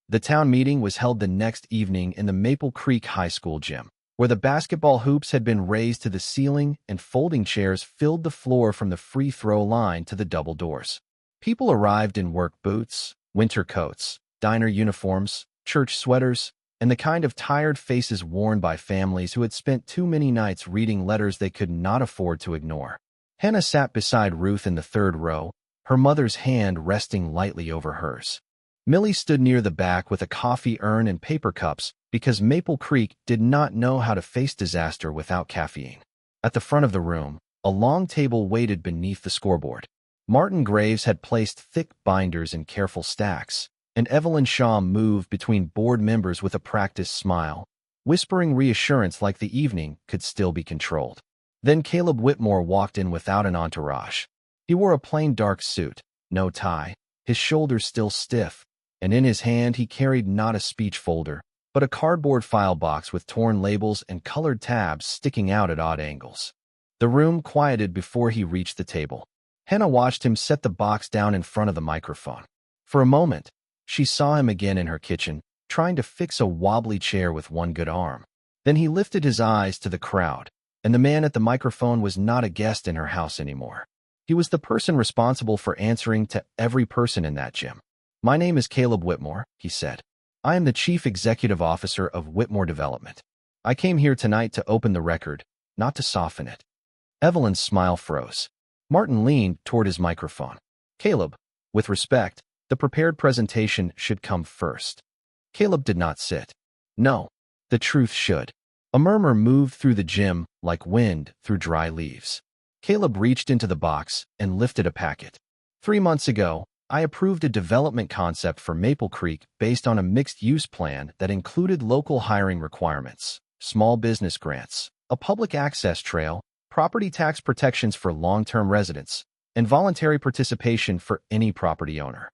The town meeting was held the next evening in the Maple Creek High School gym, where the basketball hoops had been raised to the ceiling and folding chairs filled the floor from the free throw line to the double doors. People arrived in work boots, winter coats, diner uniforms, church sweaters, and the kind of tired faces worn by families who had spent too many nights reading letters they could not afford to ignore. Hannah sat beside Ruth in the third row, her mother's hand resting lightly over hers. Millie stood near the back with a coffee urn and paper cups because Maple Creek did not know how to face disaster without caffeine. At the front of the room, a long table waited beneath the scoreboard. Martin Graves had placed thick binders in careful stacks, and Evelyn Shaw moved between board members with a practiced smile, whispering reassurance like the evening could still be controlled. Then Caleb Whitmore walked in without an entourage. He wore a plain dark suit, no tie, his shoulders still stiff, and in his hand he carried not a speech folder, but a cardboard file box with torn labels and colored tabs sticking out at odd angles. The room quieted before he reached the table. Hannah watched him set the box down in front of the microphone. For a moment, she saw him again in her kitchen, trying to fix a wobbly chair with one good arm. Then he lifted his eyes to the crowd, and the man at the microphone was not a guest in her house anymore. He was the person responsible for answering to every person in that gym. "My name is Caleb Whitmore," he said. "I am the Chief Executive Officer of Whitmore Development. I came here tonight to open the record, not to soften it." Evelyn's smile froze. Martin leaned toward his microphone. "Caleb, with respect, the prepared presentation should come first." Caleb did not sit. "No, the truth should." A murmur moved through the gym like wind through dry leaves. Caleb reached into the box and lifted a packet. 3 months ago, I approved a development concept for Maple Creek based on a mixed-use plan that included local hiring requirements, small business grants, a public access trail, property tax protections for long-term residents, and voluntary participation for any property owner.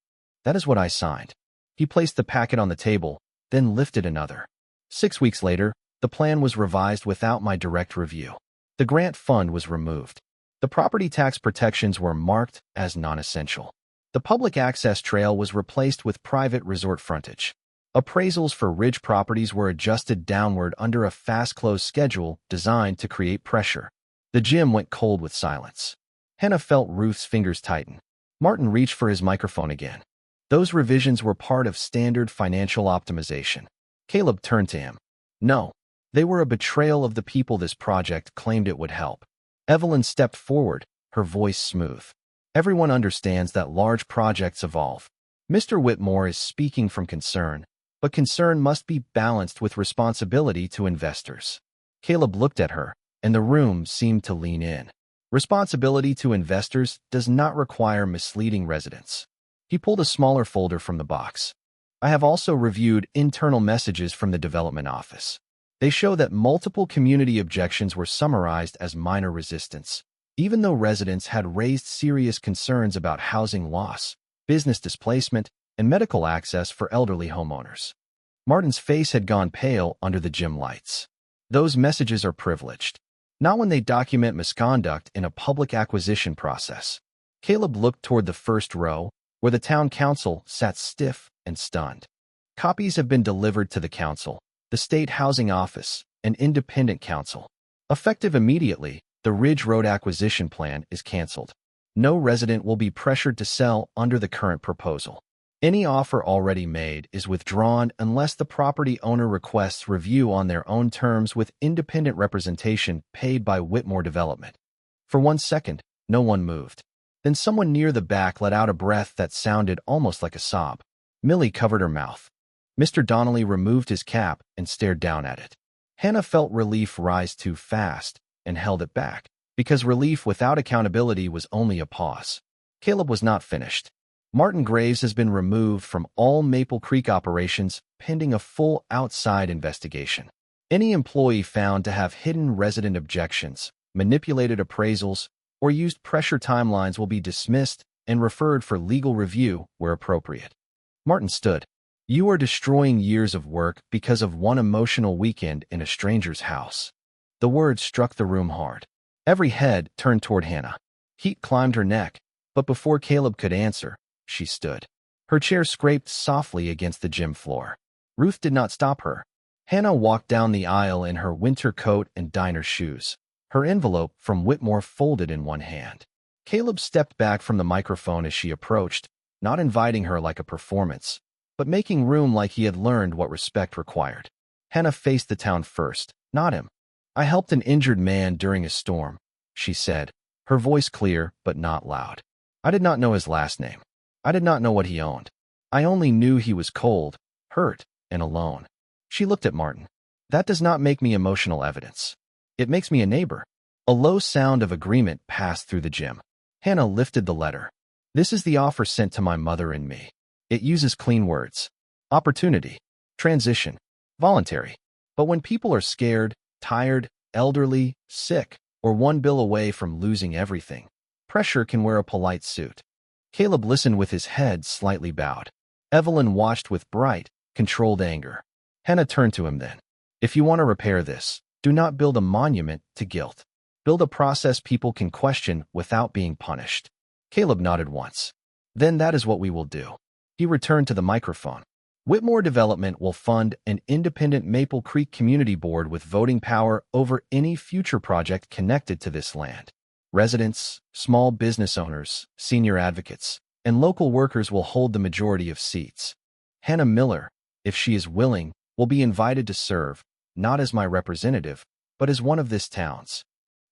That is what I signed. He placed the packet on the table, then lifted another. 6 weeks later, the plan was revised without my direct review. The grant fund was removed. The property tax protections were marked as non-essential. The public access trail was replaced with private resort frontage. Appraisals for ridge properties were adjusted downward under a fast-close schedule designed to create pressure. The gym went cold with silence. Hannah felt Ruth's fingers tighten. Martin reached for his microphone again. Those revisions were part of standard financial optimization. Caleb turned to him. No, they were a betrayal of the people this project claimed it would help. Evelyn stepped forward, her voice smooth. Everyone understands that large projects evolve. Mr. Whitmore is speaking from concern, but concern must be balanced with responsibility to investors. Caleb looked at her, and the room seemed to lean in. Responsibility to investors does not require misleading residents. He pulled a smaller folder from the box. I have also reviewed internal messages from the development office. They show that multiple community objections were summarized as minor resistance, even though residents had raised serious concerns about housing loss, business displacement, and medical access for elderly homeowners. Martin's face had gone pale under the gym lights. Those messages are privileged, not when they document misconduct in a public acquisition process. Caleb looked toward the first row, where the town council sat stiff and stunned. Copies have been delivered to the council, the state housing office, and independent counsel. Effective immediately, The Ridge Road acquisition plan is canceled. No resident will be pressured to sell under the current proposal. Any offer already made is withdrawn unless the property owner requests review on their own terms with independent representation paid by Whitmore Development. For 1 second, no one moved. Then someone near the back let out a breath that sounded almost like a sob. Millie covered her mouth. Mr. Donnelly removed his cap and stared down at it. Hannah felt relief rise too fast and held it back, because relief without accountability was only a pause. Caleb was not finished. Martin Graves has been removed from all Maple Creek operations pending a full outside investigation. Any employee found to have hidden resident objections, manipulated appraisals, or used pressure timelines will be dismissed and referred for legal review where appropriate. Martin stood. You are destroying years of work because of one emotional weekend in a stranger's house. The words struck the room hard. Every head turned toward Hannah. Heat climbed her neck, but before Caleb could answer, she stood. Her chair scraped softly against the gym floor. Ruth did not stop her. Hannah walked down the aisle in her winter coat and diner shoes, her envelope from Whitmore folded in one hand. Caleb stepped back from the microphone as she approached, not inviting her like a performance, but making room like he had learned what respect required. Hannah faced the town first, not him. I helped an injured man during a storm, she said, her voice clear but not loud. I did not know his last name. I did not know what he owned. I only knew he was cold, hurt, and alone. She looked at Martin. That does not make me emotional evidence. It makes me a neighbor. A low sound of agreement passed through the gym. Hannah lifted the letter. This is the offer sent to my mother and me. It uses clean words. Opportunity. Transition. Voluntary. But when people are scared, tired, elderly, sick, or one bill away from losing everything, pressure can wear a polite suit. Caleb listened with his head slightly bowed. Evelyn watched with bright, controlled anger. Hannah turned to him then. If you want to repair this, do not build a monument to guilt. Build a process people can question without being punished. Caleb nodded once. Then that is what we will do. He returned to the microphone. Whitmore Development will fund an independent Maple Creek Community Board with voting power over any future project connected to this land. Residents, small business owners, senior advocates, and local workers will hold the majority of seats. Hannah Miller, if she is willing, will be invited to serve, not as my representative, but as one of this town's.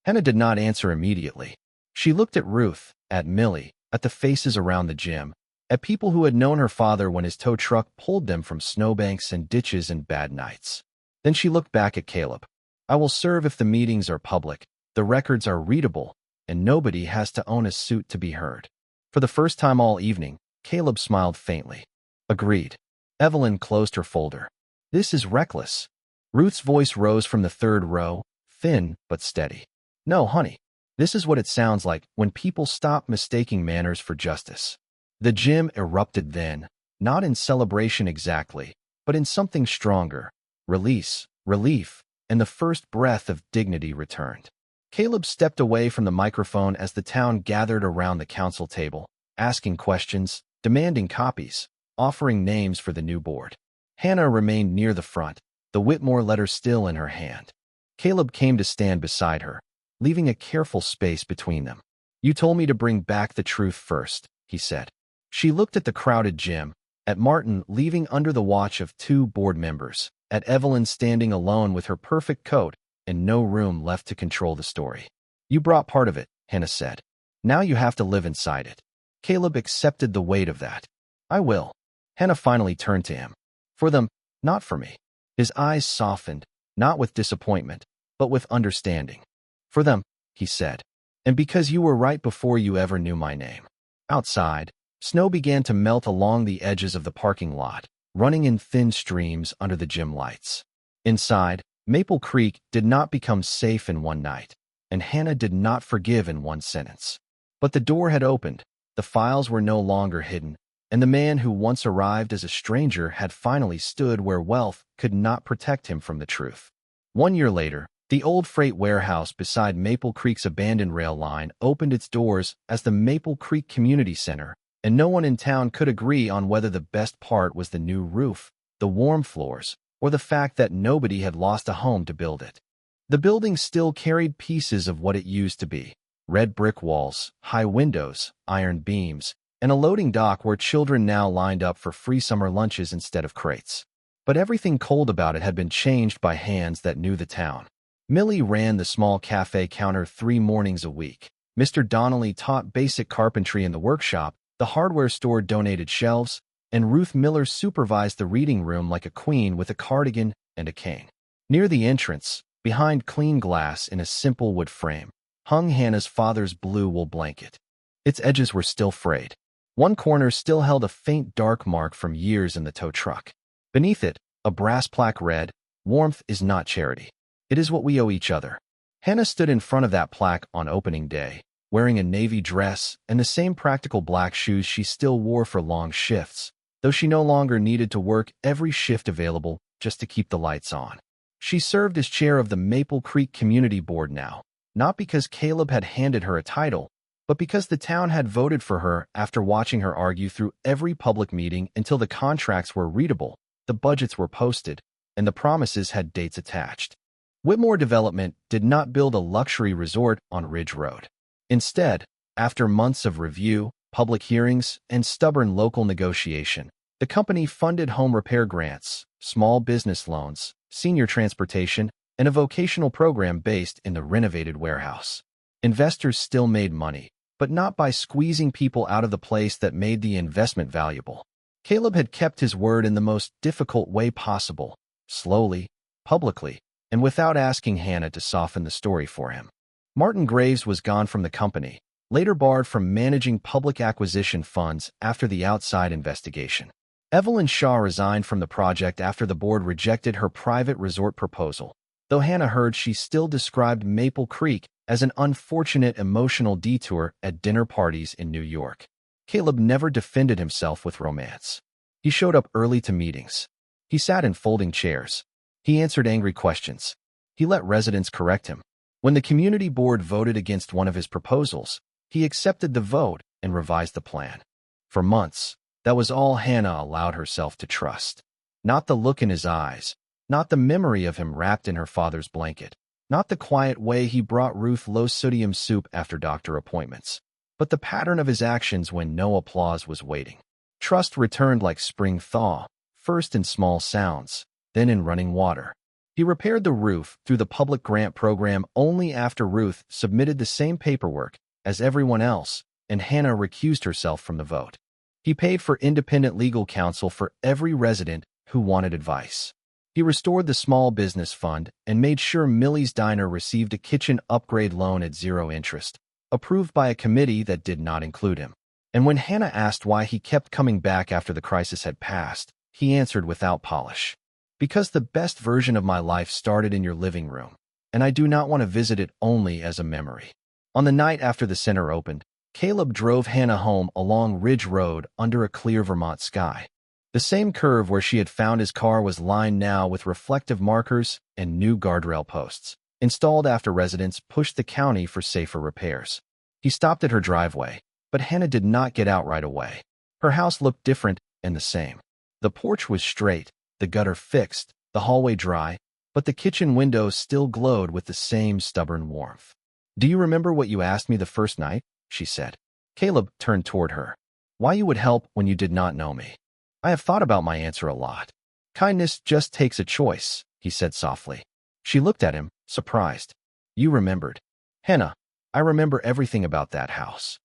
Hannah did not answer immediately. She looked at Ruth, at Millie, at the faces around the gym, at people who had known her father when his tow truck pulled them from snowbanks and ditches and bad nights. Then she looked back at Caleb. I will serve if the meetings are public, the records are readable, and nobody has to own a suit to be heard. For the first time all evening, Caleb smiled faintly. Agreed. Evelyn closed her folder. This is reckless. Ruth's voice rose from the third row, thin but steady. No, honey. This is what it sounds like when people stop mistaking manners for justice. The gym erupted then, not in celebration exactly, but in something stronger. Release, relief, and the first breath of dignity returned. Caleb stepped away from the microphone as the town gathered around the council table, asking questions, demanding copies, offering names for the new board. Hannah remained near the front, the Whitmore letter still in her hand. Caleb came to stand beside her, leaving a careful space between them. You told me to bring back the truth first, he said. She looked at the crowded gym, at Martin leaving under the watch of 2 board members, at Evelyn standing alone with her perfect coat, and no room left to control the story. You brought part of it, Hannah said. Now you have to live inside it. Caleb accepted the weight of that. I will. Hannah finally turned to him. For them, not for me. His eyes softened, not with disappointment, but with understanding. For them, he said. And because you were right before you ever knew my name. Outside, snow began to melt along the edges of the parking lot, running in thin streams under the gym lights. Inside, Maple Creek did not become safe in one night, and Hannah did not forgive in one sentence. But the door had opened, the files were no longer hidden, and the man who once arrived as a stranger had finally stood where wealth could not protect him from the truth. 1 year later, the old freight warehouse beside Maple Creek's abandoned rail line opened its doors as the Maple Creek Community Center, and no one in town could agree on whether the best part was the new roof, the warm floors, or the fact that nobody had lost a home to build it. The building still carried pieces of what it used to be: red brick walls, high windows, iron beams, and a loading dock where children now lined up for free summer lunches instead of crates. But everything cold about it had been changed by hands that knew the town. Millie ran the small cafe counter 3 mornings a week. Mr. Donnelly taught basic carpentry in the workshop, the hardware store donated shelves, and Ruth Miller supervised the reading room like a queen with a cardigan and a cane. Near the entrance, behind clean glass in a simple wood frame, hung Hannah's father's blue wool blanket. Its edges were still frayed. One corner still held a faint dark mark from years in the tow truck. Beneath it, a brass plaque read, "Warmth is not charity. It is what we owe each other." Hannah stood in front of that plaque on opening day, wearing a navy dress and the same practical black shoes she still wore for long shifts, though she no longer needed to work every shift available just to keep the lights on. She served as chair of the Maple Creek Community Board now, not because Caleb had handed her a title, but because the town had voted for her after watching her argue through every public meeting until the contracts were readable, the budgets were posted, and the promises had dates attached. Whitmore Development did not build a luxury resort on Ridge Road. Instead, after months of review, public hearings, and stubborn local negotiation, the company funded home repair grants, small business loans, senior transportation, and a vocational program based in the renovated warehouse. Investors still made money, but not by squeezing people out of the place that made the investment valuable. Caleb had kept his word in the most difficult way possible, slowly, publicly, and without asking Hannah to soften the story for him. Martin Graves was gone from the company, later barred from managing public acquisition funds after the outside investigation. Evelyn Shaw resigned from the project after the board rejected her private resort proposal, though Hannah heard she still described Maple Creek as an unfortunate emotional detour at dinner parties in New York. Caleb never defended himself with romance. He showed up early to meetings. He sat in folding chairs. He answered angry questions. He let residents correct him. When the community board voted against one of his proposals, he accepted the vote and revised the plan. For months, that was all Hannah allowed herself to trust. Not the look in his eyes, not the memory of him wrapped in her father's blanket, not the quiet way he brought Ruth low-sodium soup after doctor appointments, but the pattern of his actions when no applause was waiting. Trust returned like spring thaw, first in small sounds, then in running water. He repaired the roof through the public grant program only after Ruth submitted the same paperwork as everyone else, and Hannah recused herself from the vote. He paid for independent legal counsel for every resident who wanted advice. He restored the small business fund and made sure Millie's Diner received a kitchen upgrade loan at 0 interest, approved by a committee that did not include him. And when Hannah asked why he kept coming back after the crisis had passed, he answered without polish. "Because the best version of my life started in your living room, and I do not want to visit it only as a memory." On the night after the center opened, Caleb drove Hannah home along Ridge Road under a clear Vermont sky. The same curve where she had found his car was lined now with reflective markers and new guardrail posts, installed after residents pushed the county for safer repairs. He stopped at her driveway, but Hannah did not get out right away. Her house looked different and the same. The porch was straight, the gutter fixed, the hallway dry, but the kitchen windows still glowed with the same stubborn warmth. "Do you remember what you asked me the first night?" she said. Caleb turned toward her. "Why you would help when you did not know me." "I have thought about my answer a lot." "Kindness just takes a choice," he said softly. She looked at him, surprised. "You remembered." "Hannah, I remember everything about that house."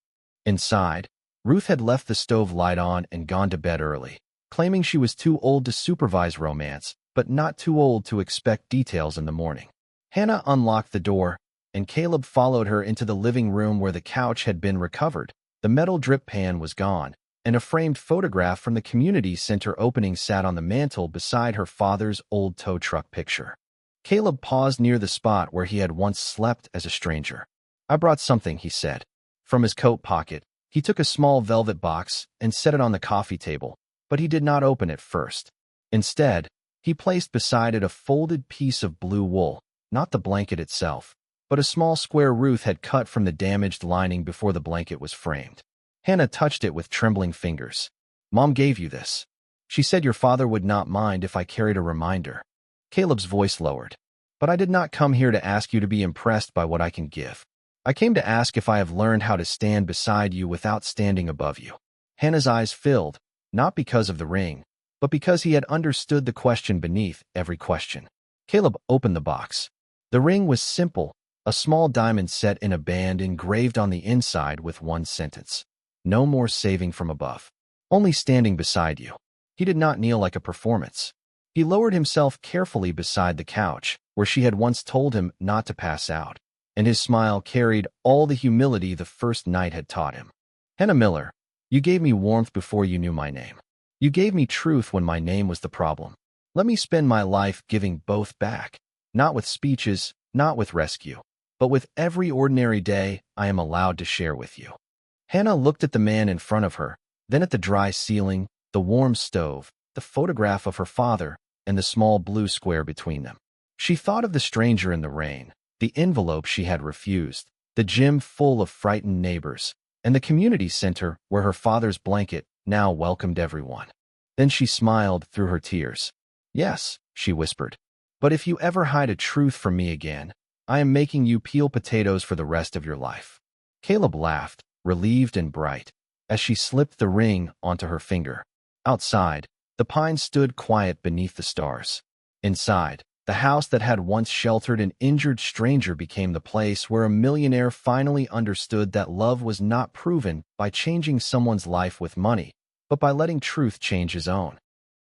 Inside, Ruth had left the stove light on and gone to bed early, claiming she was too old to supervise romance, but not too old to expect details in the morning. Hannah unlocked the door, and Caleb followed her into the living room where the couch had been recovered. The metal drip pan was gone, and a framed photograph from the community center opening sat on the mantel beside her father's old tow truck picture. Caleb paused near the spot where he had once slept as a stranger. "I brought something," he said. From his coat pocket, he took a small velvet box and set it on the coffee table, but he did not open it first. Instead, he placed beside it a folded piece of blue wool, not the blanket itself, but a small square Ruth had cut from the damaged lining before the blanket was framed. Hannah touched it with trembling fingers. "Mom gave you this. She said your father would not mind if I carried a reminder." Caleb's voice lowered. But I did not come here to ask you to be impressed by what I can give. I came to ask if I have learned how to stand beside you without standing above you." Hannah's eyes filled, not because of the ring, but because he had understood the question beneath every question. Caleb opened the box. The ring was simple, a small diamond set in a band engraved on the inside with one sentence: "No more saving from above. Only standing beside you." He did not kneel like a performance. He lowered himself carefully beside the couch, where she had once told him not to pass out, and his smile carried all the humility the first night had taught him. "Hannah Miller, you gave me warmth before you knew my name. You gave me truth when my name was the problem. Let me spend my life giving both back, not with speeches, not with rescue, but with every ordinary day I am allowed to share with you." Hannah looked at the man in front of her, then at the dry ceiling, the warm stove, the photograph of her father, and the small blue square between them. She thought of the stranger in the rain, the envelope she had refused, the gym full of frightened neighbors, and the community center where her father's blanket now welcomed everyone. Then she smiled through her tears. "Yes," she whispered, "but if you ever hide a truth from me again, I am making you peel potatoes for the rest of your life." Caleb laughed, relieved and bright, as she slipped the ring onto her finger. Outside, the pines stood quiet beneath the stars. Inside, the house that had once sheltered an injured stranger became the place where a millionaire finally understood that love was not proven by changing someone's life with money, but by letting truth change his own.